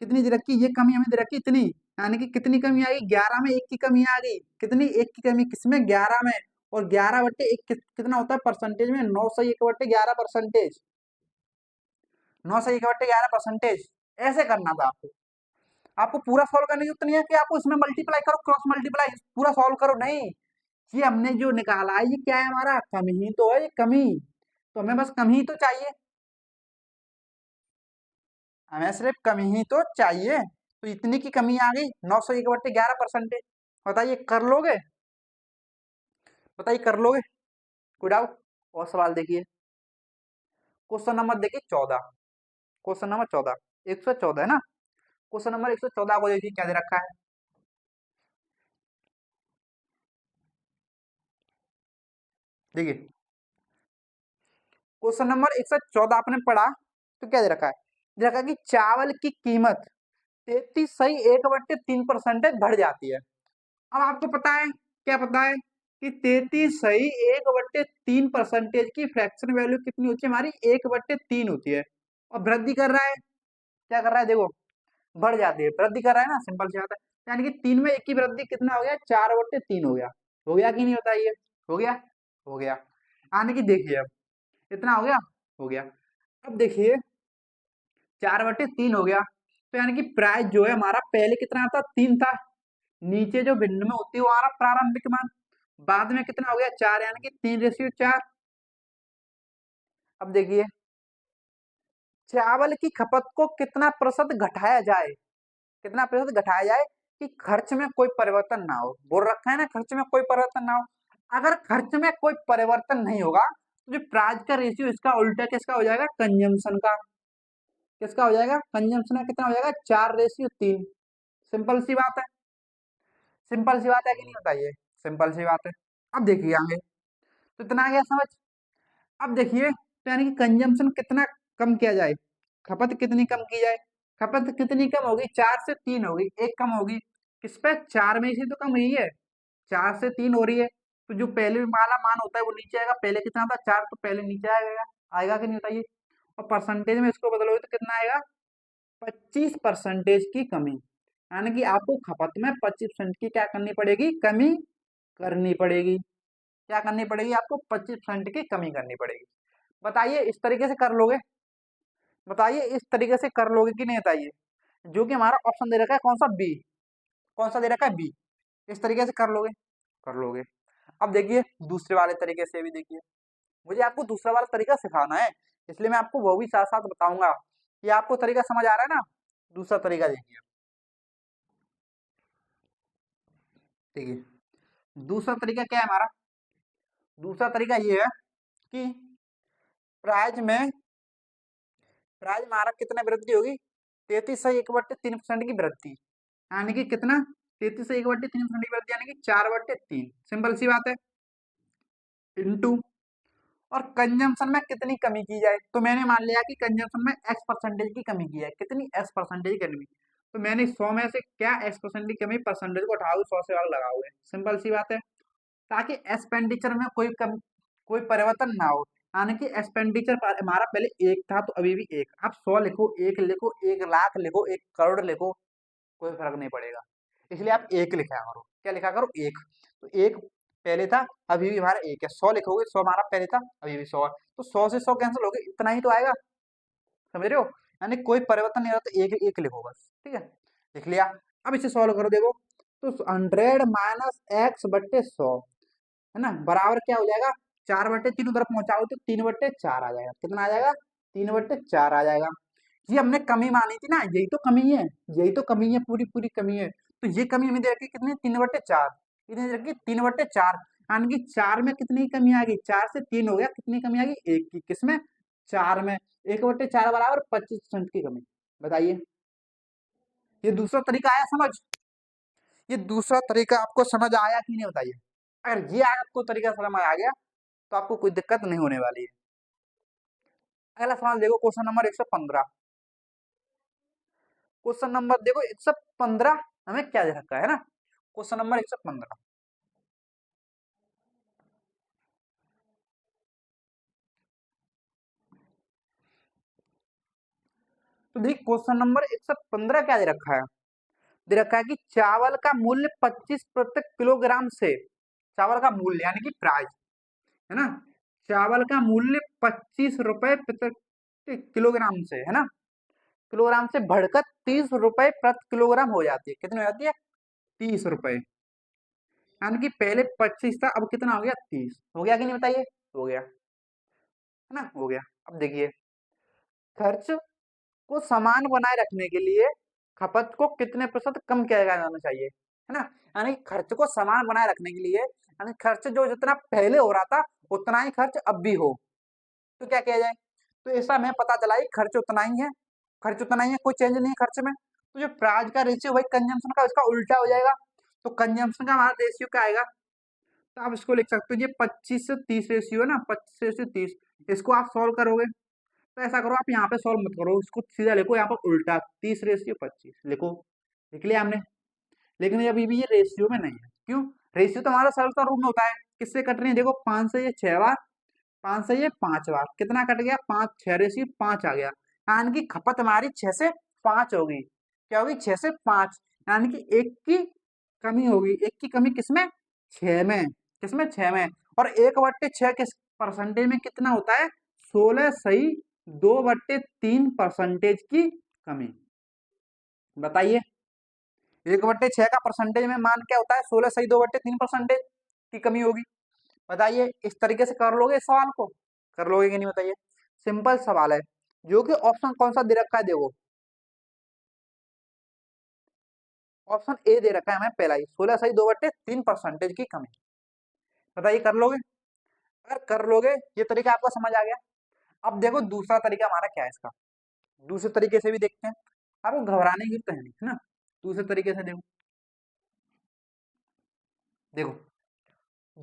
कितनी दे रखी, ये कमी हमें दे रखी इतनी, यानी कि कितनी कमी आ गई, 11 में 1 की कमी आ गई। कितनी, 1 की कमी किसमें, 11 में। और 11/1 कितना होता है परसेंटेज में, 9 सही 1/11 परसेंटेज, 9 सही 1/11 परसेंटेज। ऐसे करना था आपको, आपको पूरा सॉल्व करने की जरूरत नहीं है कि आपको इसमें मल्टीप्लाई करो, क्रॉस मल्टीप्लाई पूरा सॉल्व करो, नहीं। ये हमने जो निकाला है ये क्या है हमारा, कमी ही तो है, ये कमी। तो हमें बस कमी ही तो चाहिए, हमें सिर्फ कमी ही तो चाहिए। तो इतनी की कमी आ गई, 9 सही 1/11 परसेंटेज। बताइए कर लोगे, बताइए कर लोगे, कोई डाउट। और सवाल देखिए, क्वेश्चन नंबर देखिए 14, क्वेश्चन नंबर 14, 114 है ना। क्वेश्चन नंबर 114 को देखिए क्या दे रखा है। देखिए क्वेश्चन नंबर 114 आपने पढ़ा तो क्या दे रखा है, दे रखा है कि चावल की कीमत 33.1/3% बढ़ जाती है। अब आपको पता है, क्या पता है कि 33.1/3% की फ्रैक्शन वैल्यू कितनी होती है हमारी, 1/3 होती है। और वृद्धि कर रहा है, क्या कर रहा है देखो, बढ़ जाती है, वृद्धि कर रहा है ना, सिंपल सी बात है। यानी कि 3 में 1 की वृद्धि कितना हो गया, 4/3 हो गया। हो गया कि नहीं होता ये, हो गया, हो गया। यानी कि देखिए अब इतना हो गया, हो गया। अब देखिए 4/3 हो गया, तो यानी कि प्राइस जो है हमारा पहले कितना था, 3 था। नीचे जो बिंदु में होती है वो हमारा प्रारंभिक मान, बाद में कितना हो गया, 4, यानी कि 3:4। अब देखिए चावल की खपत को कितना प्रतिशत घटाया जाए, कितना प्रतिशत घटाया जाए कि खर्च में कोई परिवर्तन ना हो। बोल रखा है ना, खर्च में कोई परिवर्तन ना हो। अगर खर्च में कोई परिवर्तन नहीं होगा तो जो प्राइस का रेशियो इसका उल्टा किसका हो जाएगा, कंजम्पशन का। किसका हो जाएगा, कंजम्पशन का। कितना हो जाएगा, 4:3। सिंपल सी बात है, सिंपल सी बात है कि नहीं बताइए, सिंपल सी बात है। अब देखिए आगे, तो इतना आ गया समझ। अब देखिए तो यानी कि कंजम्पशन कितना कम किया जाए, खपत कितनी कम की जाए। खपत कितनी कम होगी, 4 से 3 होगी, एक कम होगी। किस पे, 4 में से तो कम हुई है, 4 से 3 हो रही है। तो जो पहले वाला मान होता है वो नीचे आएगा, पहले कितना था 4, तो पहले नीचे आएगा, आएगा कि नहीं बताइए। और परसेंटेज में इसको बदलोगे तो कितना आएगा, 25% की कमी। यानी कि आपको खपत में 25% की क्या करनी पड़ेगी, कमी करनी पड़ेगी। क्या करनी पड़ेगी आपको, 25% की कमी करनी पड़ेगी। बताइए इस तरीके से कर लोगे, बताइए इस तरीके से कर लोगे कि नहीं बताइए। जो कि हमारा ऑप्शन दे रखा है कौन सा, बी। कौन सा दे रखा है, बी। इस तरीके से कर लोगे, कर लोगे। अब देखिए दूसरे वाले तरीके से भी देखिए, मुझे आपको दूसरा वाला तरीका सिखाना है, इसलिए मैं आपको वो भी साथ साथ बताऊंगा। कि आपको तरीका समझ आ रहा है ना। दूसरा तरीका देखिए, देखिए दूसरा तरीका क्या है हमारा। दूसरा तरीका ये है कि प्राइज में, प्राइज में हमारा कितना वृद्धि होगी, 33.1/3% की वृद्धि। यानी कि कितना, 33.1/3% की वृद्धि, यानी कि 4/3। सिंपल सी बात है, इंटू। और कंजम्पशन में कितनी कमी की जाए, तो मैंने मान लिया कि कंजम्पशन में x% की कमी की है। कितनी, x% की कमी। तो मैंने 100 में से क्या x% की कमी, परसेंटेज को उठाओगे 100 से वाला लगाओगे, सिंपल सी बात है। ताकि एक्सपेंडिचर में कोई परिवर्तन ना हो। यानी कि एक्सपेंडिचर हमारा पहले 1 था तो अभी भी 1, आप 100 लिखो, 1 लिखो, 1 लाख लिखो, 1 करोड़ लिखो, कोई फर्क नहीं पड़ेगा। इसलिए आप 1 लिखा करो, क्या लिखा करो, 1। तो 1 पहले था, अभी भी हमारा 1 है। 100 लिखोगे, 100 हमारा पहले था, अभी भी 100 है। तो 100 से 100 कैंसिल हो गए, इतना ही तो आएगा, समझ रहे हो। यानी कोई परिवर्तन नहीं होता, तो 1 1 लिखो बस, ठीक है। लिख लिया। अब इसे सॉल्व करो, देखो तो 100 माइनस x/100 है ना, बराबर क्या हो जाएगा, 4/3 उधर पहुंचाओ तो 3/4 आ जाएगा। कितना आ जाएगा, 3/4 आ जाएगा। ये हमने कमी मानी थी ना, यही तो कमी है, यही तो कमी है, पूरी पूरी कमी है। तो ये कमी हमें दे रखी कितनी, 3/4। कितनी दे रखी, 3/4। यानी कि 4 में कितनी कमी आ गई, 4 से 3 हो गया, कितनी कमी आ गई, 1 की। किसमें, 4 में। 1/4 बराबर 25% की कमी। बताइए, ये दूसरा तरीका आया समझ, ये दूसरा तरीका आपको समझ आया कि नहीं बताइए। अगर ये आपको तरीका समझ आ गया तो आपको कोई दिक्कत नहीं होने वाली है। अगला सवाल देखो, क्वेश्चन नंबर 115। क्वेश्चन नंबर देखो 115, हमें क्या दे रखा है ना, क्वेश्चन नंबर 115। तो देखिए क्वेश्चन नंबर 115 क्या दे रखा है। दे रखा है कि चावल का मूल्य 25 प्रति किलोग्राम से, चावल का मूल्य यानी कि प्राइस, है ना, चावल का मूल्य 25 रुपए प्रति किलोग्राम से, है ना, किलोग्राम से बढ़कर 30 रुपए प्रति किलोग्राम हो जाती है। कितनी हो जाती है, 30 रुपए। यानी कि पहले 25 था, अब कितना हो गया, 30 हो गया कि नहीं बताइए, हो गया, है ना, हो गया। अब देखिए खर्च को समान बनाए रखने के लिए खपत को कितने प्रतिशत कम किया जाना चाहिए, है ना। यानी खर्च को समान बनाए रखने के लिए, यानी खर्च जो जितना पहले हो रहा था उतना ही खर्च अब भी हो, तो क्या किया जाए। तो ऐसा हमें पता चला कि खर्च उतना ही है, खर्च उतना ही है, कोई चेंज नहीं है खर्च में। तो जो प्राइस का रेशियो भाई कंजम्पशन का उसका उल्टा हो जाएगा। तो कंजम्पशन का हमारा रेशियो क्या आएगा, तो आप इसको लिख सकते हो, ये 25 से 30 रेशियो है ना, 25 से 30। इसको आप सॉल्व करोगे तो ऐसा करो, आप यहाँ पे सॉल्व मत करो, इसको सीधा लिखो यहाँ पर उल्टा, 30:25 लिखो, लिख लिया हमने। लेकिन अभी भी ये रेशियो में नहीं है, क्यों? रेशियो तो हमारा सरल सा रूप में होता है, किससे कट रही है? देखो 5 से ये 6 बार, 5 से ये 5 बार, कितना कट गया? 5, 6:5 आ गया, यानी कि खपत हमारी 6 से 5 होगी। क्या होगी? 6 से 5, यानी कि एक की कमी होगी। एक की कमी किसमें? 6 में। किसमें? 6 में। और 1/6 किस परसेंटेज में कितना होता है? 16:2/3 की कमी। बताइए, 1/6 का परसेंटेज में मान क्या होता है? 16:2/3 की कमी होगी। बताइए, इस तरीके से कर लोगे इस सवाल को? कर लोगे कि नहीं बताइए? सिंपल सवाल है, जो कि ऑप्शन कौन सा दे रखा है? देखो, ऑप्शन ए दे रखा है हमें पहला ही, 16:2/3 की कमी। बताइए, कर लोगे? अगर कर लोगे, ये तरीका आपको समझ आ गया। अब देखो दूसरा तरीका हमारा क्या है इसका, दूसरे तरीके से भी देखते हैं। आपको घबराने की तो है नहीं, है ना? दूसरे तरीके से देखो, देखो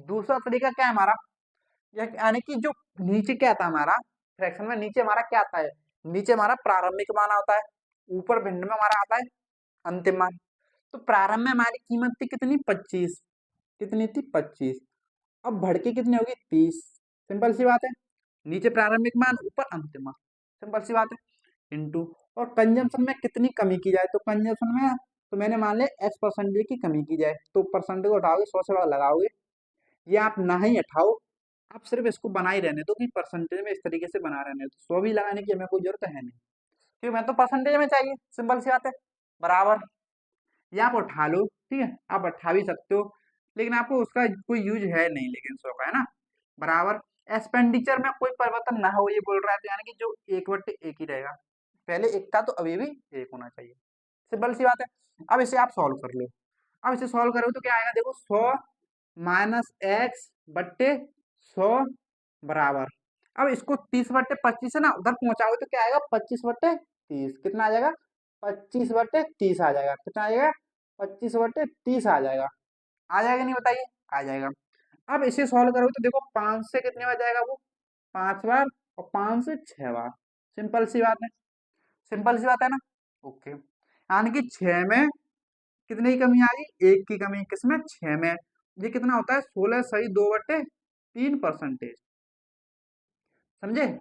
दूसरा तरीका क्या है हमारा, यानी कि जो नीचे क्या था हमारा फ्रैक्शन में, नीचे हमारा क्या आता है? नीचे हमारा प्रारंभिक मान आता है, ऊपर भिन्न में हमारा आता है अंतिम मान। तो प्रारंभ में हमारी कीमत थी कितनी? 25। कितनी थी? 25। अब बढ़ के कितनी होगी? 30। सिंपल सी बात है, नीचे प्रारंभिक मान, ऊपर अंतिम मान, सिंपल सी बात है। इंटू, और कंजम्पशन में कितनी कमी की जाए? तो कंजम्पशन में तो मैंने मान लिया x% की कमी की जाए, तो परसेंटेज को उठाओगे, 100 से बड़ा लगाओगे, ये आप ना ही हटाओ, आप सिर्फ इसको बना ही रहने दो कि परसेंटेज में इस तरीके से बना रहने दो, 100 भी लगाने की हमें कोई जरूरत है नहीं, क्योंकि मैं तो परसेंटेज में चाहिए, सिंपल सी बात है। बराबर, ये आप उठा लो, ठीक है, आप उठा भी सकते हो, लेकिन आपको उसका कोई यूज है नहीं, लेकिन 100 का, है ना? बराबर, एक्सपेंडिचर में कोई परिवर्तन ना हो, ये बोल रहा है, तो यानी कि जो 1/1 ही रहेगा, पहले 1 था तो अभी भी 1 होना चाहिए, सिंपल सी बात है। अब इसे आप सॉल्व कर लो, अब इसे सॉल्व करो तो क्या आएगा? देखो, 100 माइनस x/100 बराबर, अब इसको 30/25 है ना, उधर पहुंचाओगे तो क्या आएगा? 25/30। कितना आ जाएगा? 25/30 आ जाएगा। कितना आ जाएगा? 25/30 आ जाएगा। आ जाएगा नहीं बताइए? आ जाएगा। अब इसे सॉल्व करोगे तो देखो, 5 से कितने बार जाएगा वो? 5 बार, और 5 से 6 बार, सिंपल सी बात है, सिंपल सी बात है ना? ओके, यानी कि 6 में कितने की कमी आ गई? 1 की कमी, किसमें? 6 में। ये कितना होता है? 16:2/3 समझे?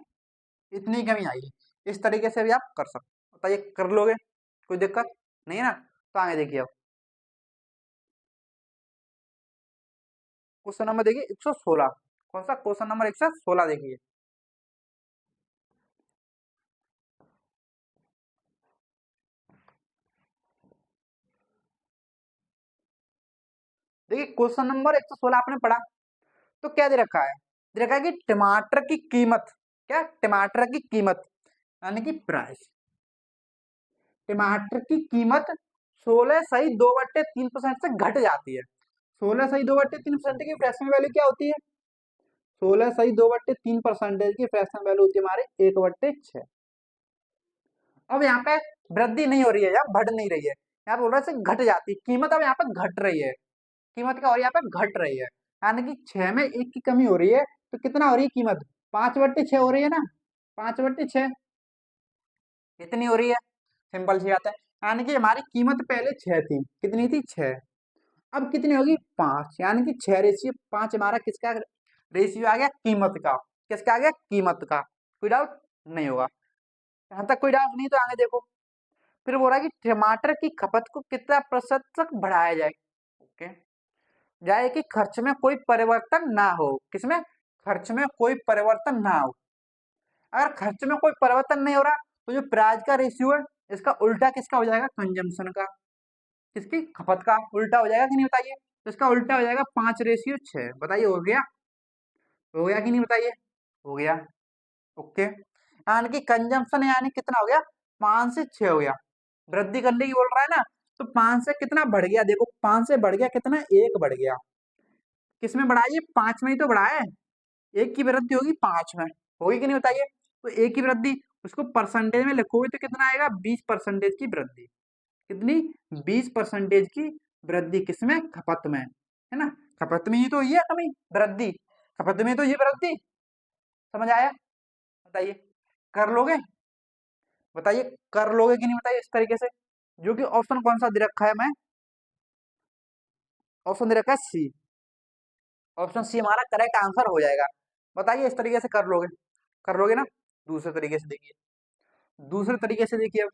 इतनी कमी आई है। इस तरीके से भी आप कर सकते हो। बताइए, कर लोगे? कोई दिक्कत नहीं है ना? तो आगे देखिए, अब क्वेश्चन नंबर देखिए 116। कौन सा क्वेश्चन नंबर? 116 देखिए। देखिए क्वेश्चन नंबर 116 आपने पढ़ा, तो क्या दे रखा है? दे रखा है कि टमाटर की कीमत, क्या? टमाटर की कीमत, यानी कि प्राइस, टमाटर की कीमत 16:2/3 से घट जाती है। 16:2/3 की फ्रैक्शनल वैल्यू क्या होती है? 16:2/3 की फ्रैक्शनल वैल्यू होती है हमारी 1/6। अब यहाँ पे वृद्धि नहीं हो रही है या बढ़ नहीं रही है, यहाँ पे बोल रहा है घट जाती है कीमत, अब यहाँ पे घट रही है। कीमत क्या हो रही है? यहाँ पे घट रही है, यानी कि 6 में 1 की कमी हो रही है, तो कितना हो रही है कीमत? 5/6 हो रही है ना? 5/6 कितनी हो रही है? सिंपल सी बात है, यानी कि हमारी कीमत पहले 6 थी, कितनी थी? 6। अब कितनी होगी? 5, यानी कि 6:5 हमारा किसका रेशियो आ गया? कीमत का। किसका आ गया? कीमत का। कोई डाउट नहीं होगा, यहाँ तक कोई डाउट नहीं, तो आगे देखो, फिर बोल रहा है कि टमाटर की खपत को कितना प्रतिशत तक बढ़ाया जाए? ओके, जाए कि खर्च में कोई परिवर्तन ना हो। किसमें? खर्च में कोई परिवर्तन ना हो। अगर खर्च में कोई परिवर्तन नहीं हो रहा, तो जो प्राइस का रेशियो है, इसका उल्टा किसका हो जाएगा? कंजम्पशन का। किसकी? खपत का उल्टा हो जाएगा कि नहीं बताइए? तो इसका उल्टा हो जाएगा 5:6। बताइए, हो गया? हो गया कि नहीं बताइए? हो गया। ओके, यानी कि कंजम्पशन यानी कितना हो गया? 5 से 6 हो गया। वृद्धि करने की बोल रहा है ना, तो 5 से कितना बढ़ गया? देखो 5 से बढ़ गया कितना? 1 बढ़ गया। किसमें बढ़ा? ये 5 में ही तो बढ़ा है। 1 की वृद्धि होगी 5 में, होगी कि नहीं बताइए? तो 1 की वृद्धि, उसको परसेंटेज में लिखोगे तो कितना आएगा? 20% की वृद्धि। कितनी? 20% की वृद्धि, किसमें? खपत में, है ना? खपत में ही तो ये कमी, वृद्धि, खपत में तो ये वृद्धि। समझ आया? बताइए, कर लोगे? बताइए कर लोगे कि नहीं, बताइए इस तरीके से। जो कि ऑप्शन कौन सा दे रखा है, मैं ऑप्शन दे रखा है सी। ऑप्शन सी हमारा करेक्ट आंसर हो जाएगा। बताइए इस तरीके से कर लोगे ना? दूसरे तरीके से देखिए, दूसरे तरीके से देखिए अब।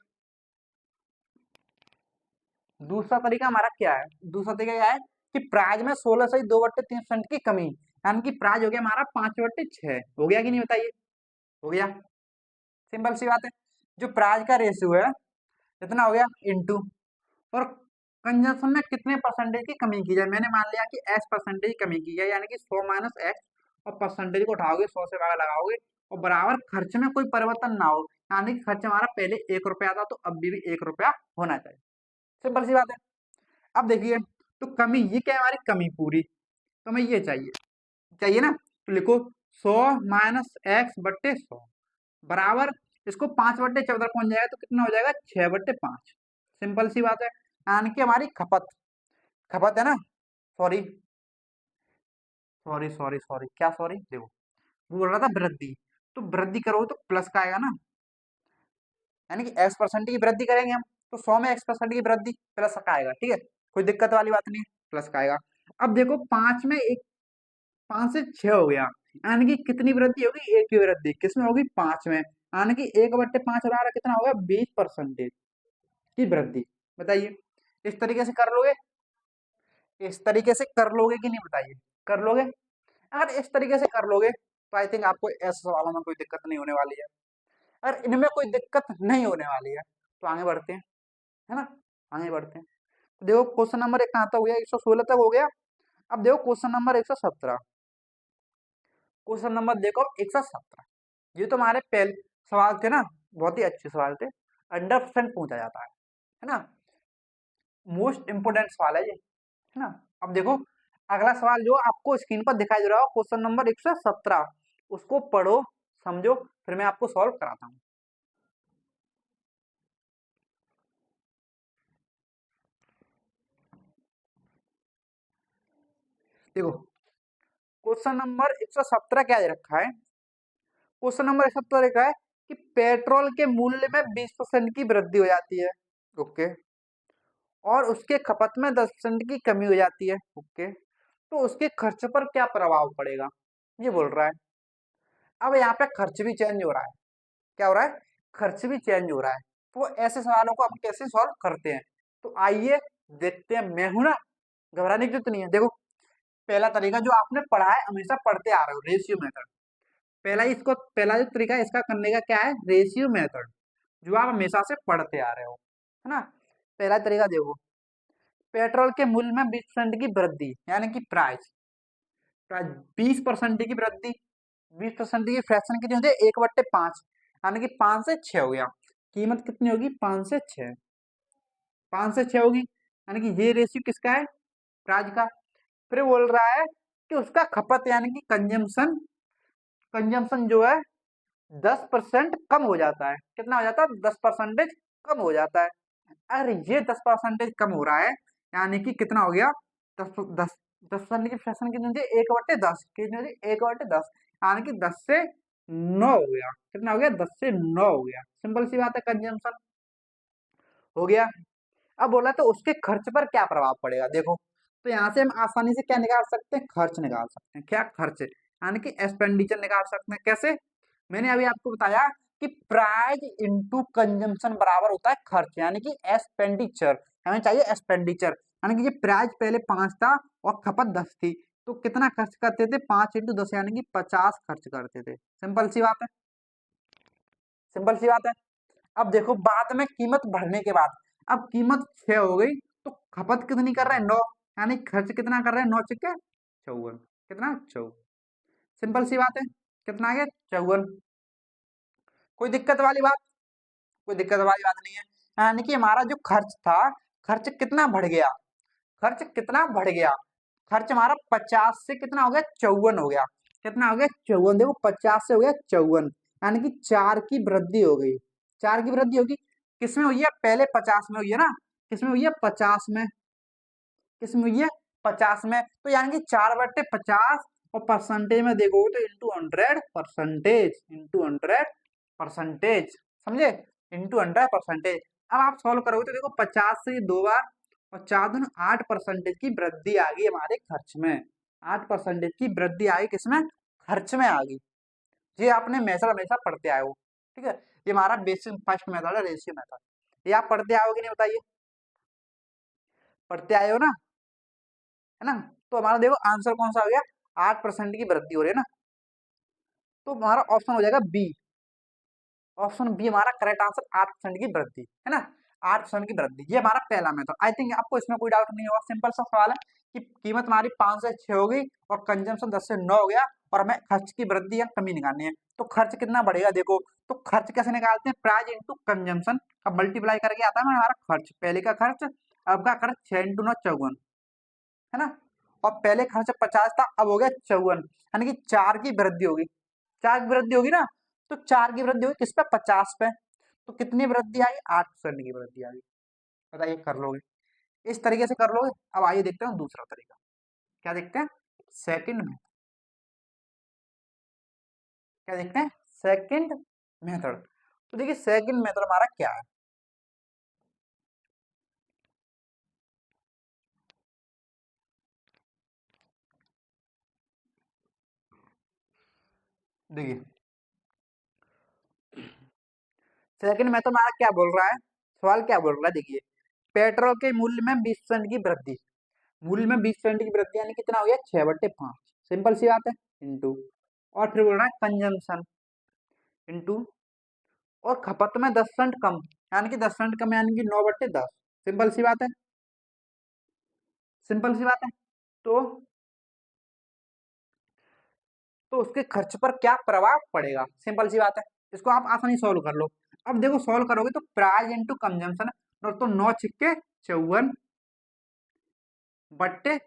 दूसरा तरीका हमारा क्या है? दूसरा तरीका क्या है कि प्राइज में 16 से 2/3% की कमी, यानी कि प्राइज हो गया हमारा 5/6। हो गया कि नहीं, बताइए? हो गया। सिंपल सी बात है। जो प्राइज का रेशियो है कितना हो गया इंटू, और कंजम्पशन में कितने परसेंटेज की कमी की जाए। मैंने मान लिया कि x परसेंटेज कमी की जाए, यानी कि 100 माइनस एक्स, और परसेंटेज को उठाओगे 100 से भागा लगाओगे, और बराबर खर्च में कोई परिवर्तन ना हो, यानी कि खर्च हमारा पहले 1 रुपया था तो अब भी 1 रुपया होना चाहिए। सिंपल सी बात है। अब देखिए, तो कमी ये क्या है हमारी कमी पूरी, तो हमें ये चाहिए, चाहिए ना, तो लिखो 100 - x/100 बराबर, इसको 5/14 पहुंच जाएगा तो कितना हो जाएगा 6/5। सिंपल सी बात है। यानी कि हमारी खपत, खपत है ना, सॉरी सॉरी सॉरी सॉरी, क्या सॉरी, देखो बोल रहा था वृद्धि, तो वृद्धि करोगे तो प्लस का आएगा ना, यानी कि x% की वृद्धि करेंगे हम, तो 100 में x% की वृद्धि प्लस का आएगा, ठीक है, कोई दिक्कत वाली बात नहीं है, प्लस का आएगा। अब देखो 5 में एक, 5 से 6 हो गया, यानी कि कितनी वृद्धि होगी, एक की वृद्धि किसमें होगी, 5 में, यानी कि 1/5 हमारा कितना होगा, 20% की वृद्धि। बताइए इस तरीके से कर लोगे? इस तरीके से कर लोगे कि नहीं, बताइए कर लोगे? अगर इस तरीके से कर लोगे तो आई थिंक आपको ऐसे सवालों में कोई दिक्कत नहीं होने वाली है। अगर इनमें कोई दिक्कत नहीं होने वाली है तो आगे बढ़ते हैं, है ना, आगे बढ़ते हैं। तो देखो क्वेश्चन नंबर 1 कहाँ तक हो गया, 116 तक हो गया। अब देखो क्वेश्चन नंबर 117, क्वेश्चन नंबर देखो 117, ये तो हमारे पहले सवाल थे ना, बहुत ही अच्छे सवाल थे, 100% पूछा जाता है ना, मोस्ट इंपोर्टेंट सवाल है ये, है ना। अब देखो अगला सवाल जो आपको स्क्रीन पर दिखाई दे रहा हो, क्वेश्चन नंबर 117, उसको पढ़ो समझो, फिर मैं आपको सॉल्व कराता हूँ। देखो क्वेश्चन नंबर 117 क्या दे रखा है, क्वेश्चन नंबर 117 लिखा है कि पेट्रोल के मूल्य में 20% की वृद्धि हो जाती है, ओके, और उसके खपत में 10% की कमी हो जाती है, ओके, तो उसके खर्च पर क्या प्रभाव पड़ेगा, ये बोल रहा है। अब यहाँ पे खर्च भी चेंज हो रहा है, क्या हो रहा है, खर्च भी चेंज हो रहा है, तो ऐसे सवालों को हम कैसे सॉल्व करते हैं, तो आइए देखते हैं। मैं हूं ना, घबराने की जरूरत नहीं है। देखो पहला तरीका जो आपने पढ़ा है, हमेशा पढ़ते आ रहे हो, रेशियो मेथड। पहला जो तरीका है इसका करने का क्या है, रेशियो मेथड, जो आप हमेशा से पढ़ते आ रहे हो, है ना। पहला तरीका देखो, पेट्रोल के मूल्य में 20% की वृद्धि, यानी कि प्राइस, प्राइस 20% की वृद्धि, 20% की फ्रैक्शन कितनी होती है, 1/5, यानी कि 5 से 6 हो गया। कीमत कितनी होगी, 5 से 6, 5 से 6 होगी, यानी कि ये रेशियो किसका है, प्राइस का। फिर बोल रहा है कि उसका खपत यानी कि कंजम्पशन, कंजम्पशन जो है 10% कम हो जाता है, कितना हो जाता है, 10% कम हो जाता है। अरे ये 10% कम हो रहा है, यानी कि कितना हो गया, 10% की फ्रैक्शन कितनी होती है, 1/10, कितनी होती है, 1/10, यानी कि 10 से 9 हो गया, कितना हो गया, 10 से 9 हो गया। सिंपल सी बात है, कंजम्पशन हो गया। अब बोला तो उसके खर्च पर क्या प्रभाव पड़ेगा, देखो तो यहाँ से हम आसानी से क्या निकाल सकते हैं, खर्च निकाल सकते हैं, क्या खर्च, यानी कि एक्सपेंडिचर निकाल सकते हैं। कैसे, मैंने अभी आपको बताया कि प्राइस इनटू कंजम्पशन बराबर होता है खर्च, यानी कि एक्सपेंडिचर, हमें चाहिए एक्सपेंडिचर, यानी कि ये प्राइस पहले 5 था और खपत 10 थी, तो कितना खर्च करते थे, 5 × 10 यानी कि 50 खर्च करते थे। सिंपल सी बात है, सिंपल सी बात है। अब देखो बाद में कीमत बढ़ने के बाद, अब कीमत 6 हो गई, तो खपत कितनी कर रहे हैं, 9, यानी खर्च कितना कर रहे हैं, 9×6 = 54, कितना 54। सिंपल सी बात है, कितना आ गया, 54। कोई दिक्कत वाली बात, कोई दिक्कत वाली बात नहीं है। यानी कि हमारा जो खर्च था, खर्च कितना बढ़ गया, खर्च कितना बढ़ गया, खर्च हमारा 50 से कितना हो गया, 54 हो गया, कितना हो गया, 54। देखो 50 से हो गया 54, यानी कि 4 की वृद्धि हो गई, 4 की वृद्धि होगी, किसमें हुई है, पहले 50 में हुई है ना, किसमें हुई है, 50 में, किसमें हुई है, 50 में, तो यानी कि 4/50, और परसेंटेज में देखोगे तो इंटू 100, परसेंटेज इंटू 100, परसेंटेज, समझे, इंटू 100 परसेंटेज। अब आप सॉल्व करोगे तो देखो 50 से 2 बार और 4 दूनी 8 परसेंटेज की वृद्धि आ गई हमारे खर्च में। 8 परसेंटेज की वृद्धि आ गई किसमें, खर्च में आ गई। ये आपने मेथड हमेशा पढ़ते आए हो, ठीक है। ये हमारा बेसिक फर्स्ट मेथड है, रेशियो मेथड। ये आप पढ़ते आए हो कि नहीं बताइए, पढ़ते आए हो ना, है ना। तो हमारा देखो आंसर कौन सा हो गया, 8% की वृद्धि हो रही है ना, तो हमारा ऑप्शन हो जाएगा बी। ऑप्शन बी हमारा करेक्ट आंसर, 8% की वृद्धि, है ना। 8% की वृद्धि, ये हमारा पहला मेथड। आई थिंक आपको इसमें कोई डाउट नहीं होगा, सिंपल सा सवाल है कि कीमत हमारी 5 से 6 हो गई और कंजम्पशन 10 से 9 हो गया और हमें खर्च की वृद्धि या कमी निकालनी है। तो खर्च कितना बढ़ेगा देखो, तो खर्च कैसे निकालते हैं, प्राइस इंटू कंजम्पशन का मल्टीप्लाई करके आता है हमारा खर्च। पहले का खर्च, अब का खर्च 6 इंटू 9 54, है ना। और पहले खर्च 50 था, अब हो गया 54, यानी कि 4 की वृद्धि होगी। 4 की वृद्धि होगी ना, तो 4 की वृद्धि होगी किस पे, 50 पे। तो कितनी वृद्धि आई, 8% की वृद्धि आई। बताइए कर लोगे, इस तरीके से कर लोगे। अब आइए देखते हैं दूसरा तरीका, क्या देखते हैं, सेकंड में, क्या देखते हैं, सेकंड मेथड। तो देखिए सेकंड मेथड हमारा क्या है, देखिए सेकंड मेथड हमारा क्या बोल रहा है, सवाल क्या बोल रहा है, देखिए पेट्रोल के मूल्य में 20% की वृद्धि, मूल्य में 20% की वृद्धि यानी कितना हो गया, 6/5, सिंपल सी बात है, इंटू, और फिर बोल रहा है कंजम्पशन इंटू, और खपत में 10% कम, यानी कि 10% कम यानी कि 9/10, सिंपल सी बात है, सिंपल सी बात है। तो उसके खर्च पर क्या प्रभाव पड़ेगा, सिंपल सी बात है। इसको आप आसानी सॉल्व कर लो। अब देखो सॉल्व करोगे तो प्राइस इंटू कंजम्पशन, तो 9 × 54 बट्टे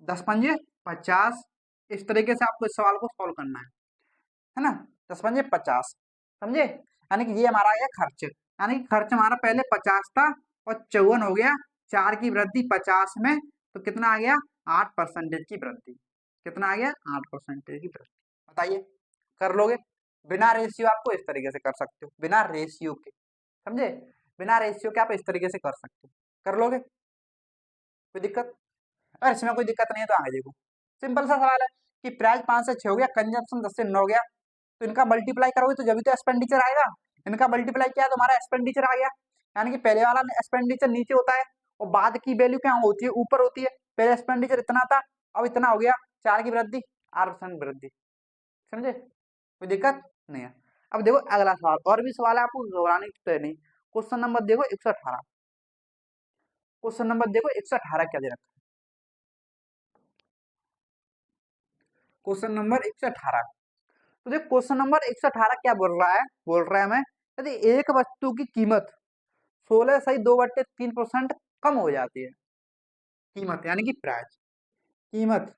10×5 = 50, इस तरीके से आपको इस सवाल को सॉल्व करना है ना। 10×5 = 50, समझे, यानी कि ये हमारा आ गया खर्च, यानी कि खर्च हमारा पहले 50 था और 54 हो गया, 4 की वृद्धि 50 में, तो कितना आ गया, 8% की वृद्धि। कितना आ गया, 8% की वृद्धि। बताइए कर लोगे, बिना रेशियो आपको इस तरीके से कर सकते हो, बिना रेशियो के, समझे, बिना रेशियो के आप इस तरीके से कर सकते हो, कर लोगे, कोई दिक्कत, अगर इसमें कोई दिक्कत नहीं है तो आगे देखो। सिंपल सा सवाल है कि प्राइस 5 से 6 हो गया, कंजम्पशन 10 से 9 हो गया, तो इनका मल्टीप्लाई करोगे तो जब भी तो एक्सपेंडिचर आएगा, इनका मल्टीप्लाई किया तो हमारा एक्सपेंडिचर आ गया, यानी कि पहले वाला एक्सपेंडिचर नीचे होता है और बाद की वैल्यू क्या होती है, ऊपर होती है। पहले एक्सपेंडिचर इतना था, अब इतना हो गया, 4 की वृद्धि, 8% वृद्धि, समझे, कोई दिक्कत नहीं है। अब देखो अगला सवाल, और भी सवाल है, आपको घबराने की तो नहीं। क्वेश्चन नंबर देखो 118, क्वेश्चन नंबर देखो 118 क्या दे रखा है, क्वेश्चन नंबर 118। तो देखो क्वेश्चन नंबर 118 क्या बोल रहा है हमें, यदि एक वस्तु की कीमत 16 सही 2/3% कम हो जाती है, कीमत यानी कि प्राइस, कीमत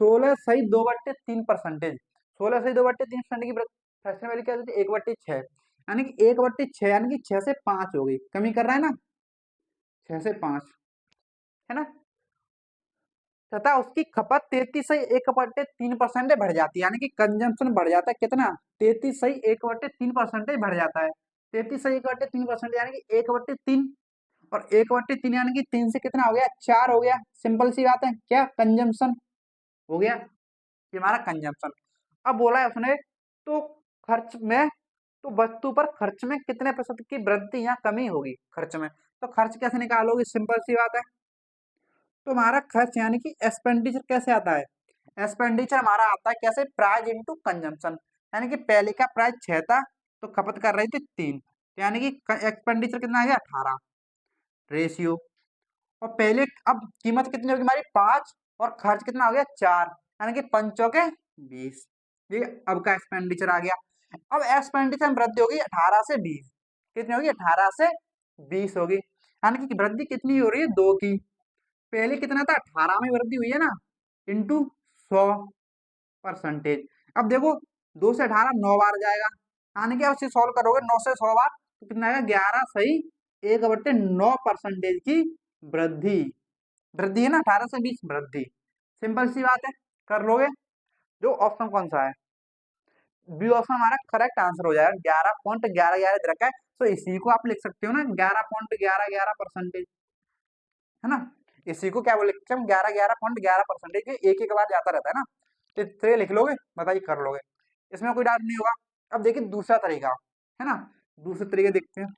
16 सही 2/3%, 16 सही 2/3% की फ्रैक्शन वैल्यू क्या होती है, 1/6, यानी कि 1/6 यानी कि 6 से 5 हो गई, कमी कर रहा है ना, 6 से 5, है ना, तथा उसकी खपत 33 सही 1/3% बढ़ जाती है, यानी कि कंजम्पशन बढ़ जाता है कितना, 33 सही 1/3% बढ़ जाता है, 33 सही 1/3% यानी कि 1/3, और 1/3 यानी कि 3 से कितना हो गया, 4 हो गया, सिंपल सी बात है, क्या कंजम्पशन हो गया, ये हमारा कंजम्पशन। अब बोला है उसने, तो खर्च में, तो वस्तु पर खर्च में कितने प्रतिशत की वृद्धि या कमी होगी खर्च में, तो खर्च कैसे निकालोगे, सिंपल सी बात है। तो हमारा खर्च यानी कि एक्सपेंडिचर कैसे आता है, एक्सपेंडिचर हमारा आता है कैसे, प्राइस इंटू कंजम्पशन, यानी कि पहले का प्राइस 6 था तो खपत कर रही थी 3, तो यानी कि एक्सपेंडिचर कितना आ गया, 18, रेशियो, और पहले अब कीमत कितनी होगी हमारी 5 और खर्च कितना हो गया 4, यानी कि 5 × 20, ये अब का एक्सपेंडिचर आ गया। अब एक्सपेंडिचर में वृद्धि होगी 18 से 20, कितनी होगी, 18 से 20 होगी, यानी कि वृद्धि कितनी हो रही है, 2 की, पहले कितना था, 18 में वृद्धि हुई है ना, इंटू 100%। अब देखो 2 से 18 9 बार जाएगा, यानी कि अब इसे सॉल्व करोगे 9 से 100 बार तो कितना आएगा, 11 सही 1/9% की वृद्धि, वृद्धि है ना, 18 से 20 वृद्धि, सिंपल सी बात है, कर लोगे। जो ऑप्शन कौन सा है, बी ऑप्शन हमारा करेक्ट आंसर हो जाएगा। 11.1111 दे रखा है, तो इसी को आप लिख सकते हो ना 11.1111%, है ना। इसी को क्या बोल सकते हैं हम, 11.11% एक एक बार जाता रहता है ना, तो इतने लिख लोगे, बताइए कर लोगे, इसमें कोई डाउट नहीं होगा। अब देखिए दूसरा तरीका, है ना, दूसरे तरीके देखते हैं।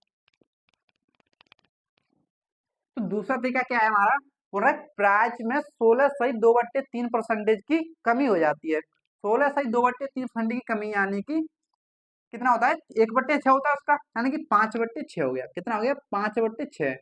तो दूसरा तरीका क्या है हमारा, बोल रहा है प्राइस में 16.2/3% की कमी हो जाती है। 16.2/3% की कमी यानी कि कितना होता है, 1/6 होता है उसका, यानी कि 5/6 हो गया। कितना हो गया, 5/6।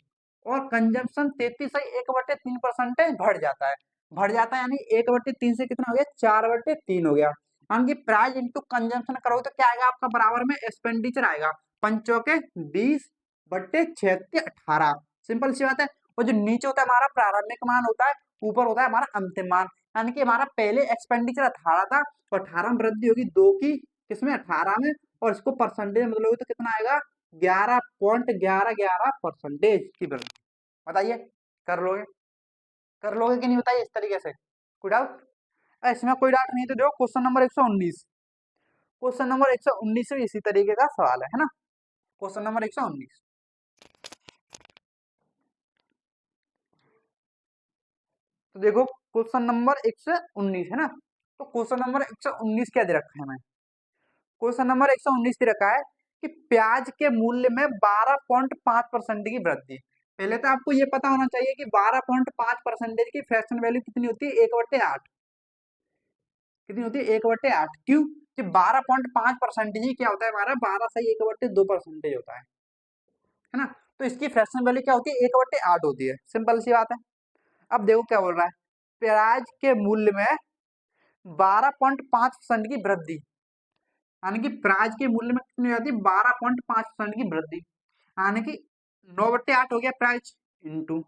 और कंजम्पशन 33.1/3% बढ़ जाता है। बढ़ जाता है यानी 1/3 से कितना हो गया, 4/3 हो गया। यानी कि प्राइस इंटू कंजम्पशन करोगे तो क्या आएगा आपका, बराबर में एक्सपेंडिचर आएगा, पंचों के 20/6 18। सिंपल सी बात है। और जो नीचे होता है हमारा प्रारंभिक मान होता है, ऊपर होता है हमारा अंतिम मान। यानी कि हमारा पहले एक्सपेंडिचर 18 था, तो 18 में वृद्धि होगी 2 की, किसमें, 18 में, और इसको परसेंटेज में बदलोगे तो कितना आएगा, 11.1111% की वृद्धि। बताइए कर लोगे, कर लोगे कि नहीं, बताइए इस तरीके से, कोई डाउट। इसमें कोई डाउट नहीं तो देखो क्वेश्चन नंबर 119। क्वेश्चन नंबर 119 से इसी तरीके का सवाल है ना। क्वेश्चन नंबर 119, तो देखो क्वेश्चन नंबर 119 है ना। तो क्वेश्चन नंबर 119 क्या दे रखा है हमें, क्वेश्चन नंबर 119 दे रखा है कि प्याज के मूल्य में 12.5% की वृद्धि। पहले तो आपको ये पता होना चाहिए कि 12.5% की फ्रैक्शन वैल्यू कितनी होती है, 1/8। कितनी होती है, 1/8। क्यों, कि 12.5% ही क्या होता है हमारा, 12 से 1/2% होता है ना। तो इसकी फ्रैक्शन वैल्यू क्या होती है, 1/8 होती है, सिंपल सी बात है। अब देखो क्या बोल रहा है, प्याज के मूल्य में 12.5% की वृद्धि, यानी कि प्याज के मूल्य में कितनी हो जाती है, 12.5% की वृद्धि, यानी कि 9/8 हो गया प्राइस इंटू,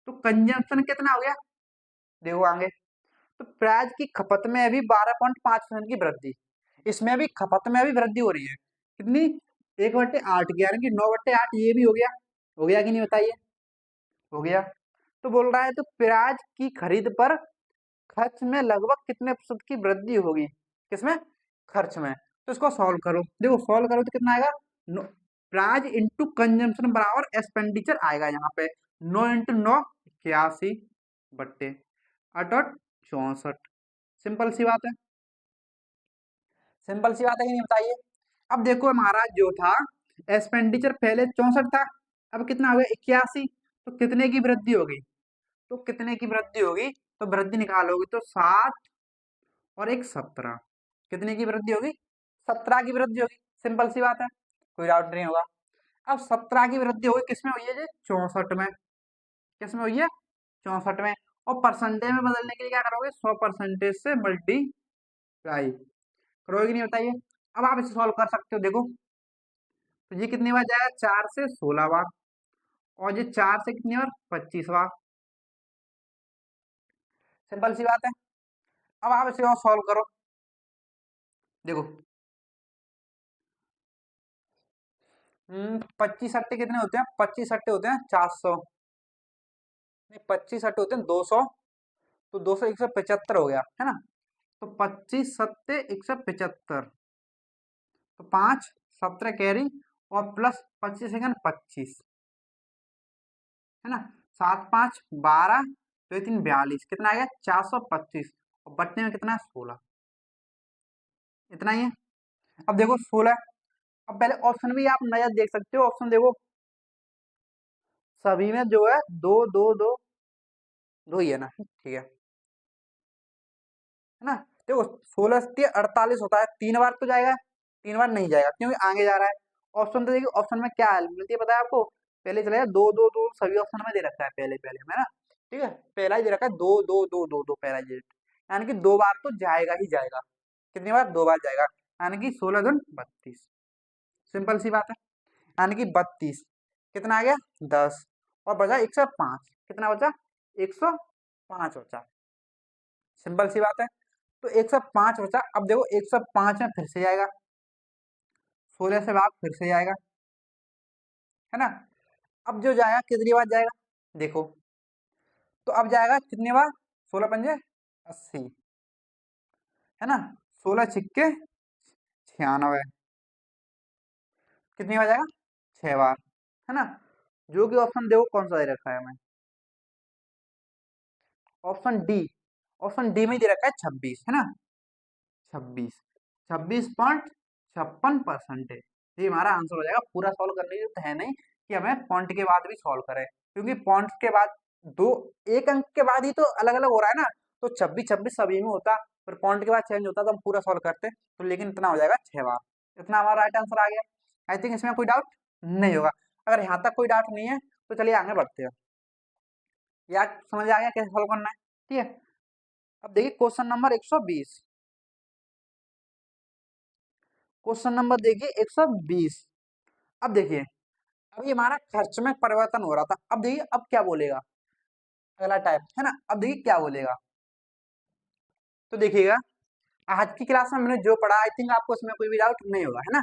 तो कंजम्पशन कितना हो गया, देखो आगे। तो प्याज की खपत में अभी 12.5% की वृद्धि, इसमें भी खपत में अभी वृद्धि हो रही है, कितनी, 1/8 की, यानी कि 9/8 ये भी हो गया कि नहीं, बताइए, हो गया। तो बोल रहा है तो प्याज की खरीद पर खर्च में लगभग कितने प्रतिशत की वृद्धि होगी, किसमें, खर्च में। तो इसको सॉल्व करो, देखो सॉल्व करो तो कितना आएगा, प्राइस इंटू कंजम्पशन बराबर एक्सपेंडिचर आएगा यहाँ पे, 9 × 9 81 बट्टे 8 8 64। सिंपल सी बात है, सिंपल सी बात है कि नहीं, बताइए। अब देखो हमारा जो था एक्सपेंडिचर पहले 64 था, अब कितना हो गया, 81। तो कितने की वृद्धि होगी, तो कितने की वृद्धि होगी, तो वृद्धि निकालोगे तो 7 और 1 17। कितने की वृद्धि होगी, 17 की वृद्धि होगी, सिंपल सी बात है, कोई डाउट नहीं होगा। अब 17 की वृद्धि होगी किसमें हुई है जी, 64 में, किसमें हुई है, 64 में। और परसेंटेज में बदलने के लिए क्या करोगे, 100% से मल्टीप्लाई करोगे कि नहीं, बताइए। अब आप इसे सॉल्व कर सकते हो, देखो तो ये कितनी बार जाएगा, 4 से 16 बार, और ये 4 से कितनी बार, 25 बार, सिंपल सी बात है। अब आप इसे और सॉल्व करो, देखो 25 अट्टे कितने होते हैं, 25 अट्टे होते हैं 400, नहीं 25 अट्टे होते हैं 200, तो 200 175 हो गया, है ना। तो 25 × 7 = 175, तो 5 17 कैरी, और प्लस 25 × 25, है ना, 7 5 12, 2 3 42, कितना आ गया, 425, और बट्टे में कितना है, 16, इतना ही है। अब देखो 16, अब पहले ऑप्शन भी आप नया देख सकते हो, ऑप्शन देखो सभी में जो है दो दो दो दो ही है ना, ठीक है ना। देखो 16 से 48 होता है, 3 बार तो जाएगा, 3 बार नहीं जाएगा क्योंकि आगे जा रहा है। ऑप्शन तो देखिए, ऑप्शन में क्या है मिलती है पता है आपको, पहले चलेगा 2 2 2, सभी ऑप्शन में दे रखा है पहले पहले में ना, ठीक है, पहला ही दे रखा है 2 2 2 2 2, पहला ही यानी कि 2 बार तो जाएगा ही जाएगा। कितनी बार, 2 बार जाएगा, यानी कि 16 × 2 = 32, सिंपल सी बात है। यानी कि 32, कितना आ गया, 10, और बचा 105, कितना बचा, 105 बचा, सिंपल सी बात है। तो 105 बचा, अब देखो 105 में फिर से जाएगा, 16 से भाग फिर से जाएगा, है ना। अब जो जाएगा कितनी बार जाएगा, देखो तो अब जाएगा कितनी बार, 16 पंजे 80, है ना, 16 छिक्के 96 कितनी बार जाएगा? 6 बार, है ना। जो कि ऑप्शन देखो कौन सा दे रखा है हमें, ऑप्शन डी। ऑप्शन डी में दे रखा है 26, है ना। 26, 26.56%। ये हमारा आंसर हो जाएगा। पूरा सॉल्व करने की जरूरत है नहीं कि हमें पॉइंट के बाद भी सॉल्व करें, क्योंकि पॉइंट के बाद दो, एक अंक के बाद ही तो अलग अलग हो रहा है ना। तो 26 26 सभी में होता, पर पॉइंट के बाद चेंज होता तो हम पूरा सॉल्व करते। तो लेकिन इतना हो जाएगा 6 बार। इतना हमारा राइट आंसर आ गया। आई थिंक इसमें कोई डाउट नहीं होगा। अगर यहाँ तक कोई डाउट नहीं है तो चलिए आगे बढ़ते हैं। यार समझ आ गया कैसे सॉल्व करना है? ठीक है। अब देखिए क्वेश्चन नंबर 120। क्वेश्चन नंबर देखिए 120। अब देखिए, अब ये हमारा खर्च में परिवर्तन हो रहा था। अब देखिए अब क्या बोलेगा, अगला टाइप, है ना। अब देखिए क्या बोलेगा, तो देखिएगा आज की क्लास में मैंने जो पढ़ा, आई थिंक आपको इसमें कोई भी डाउट नहीं होगा, है ना।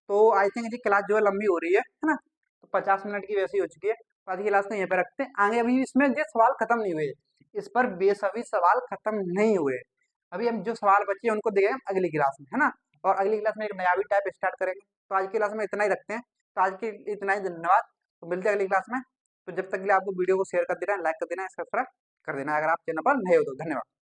तो आई थिंक ये क्लास जो है लंबी हो रही है ना। तो 50 मिनट की वैसे ही हो चुकी है, तो आज की क्लास को यहीं पे रखते हैं। आगे अभी इसमें जो सवाल खत्म नहीं हुए, इस पर बेसभी सवाल खत्म नहीं हुए। अभी हम जो सवाल बचे हैं उनको देखेंगे अगली क्लास में, है ना। और अगली क्लास में एक नया भी टाइप स्टार्ट करेंगे। तो आज की क्लास में इतना ही रखते हैं। तो आज के इतना ही, धन्यवाद। तो मिलते हैं अगली क्लास में। तो जब तक के लिए आपको वीडियो को शेयर कर देना, लाइक कर देना, सब्सक्राइब कर देना अगर आप चैनल पर नए हो तो। धन्यवाद।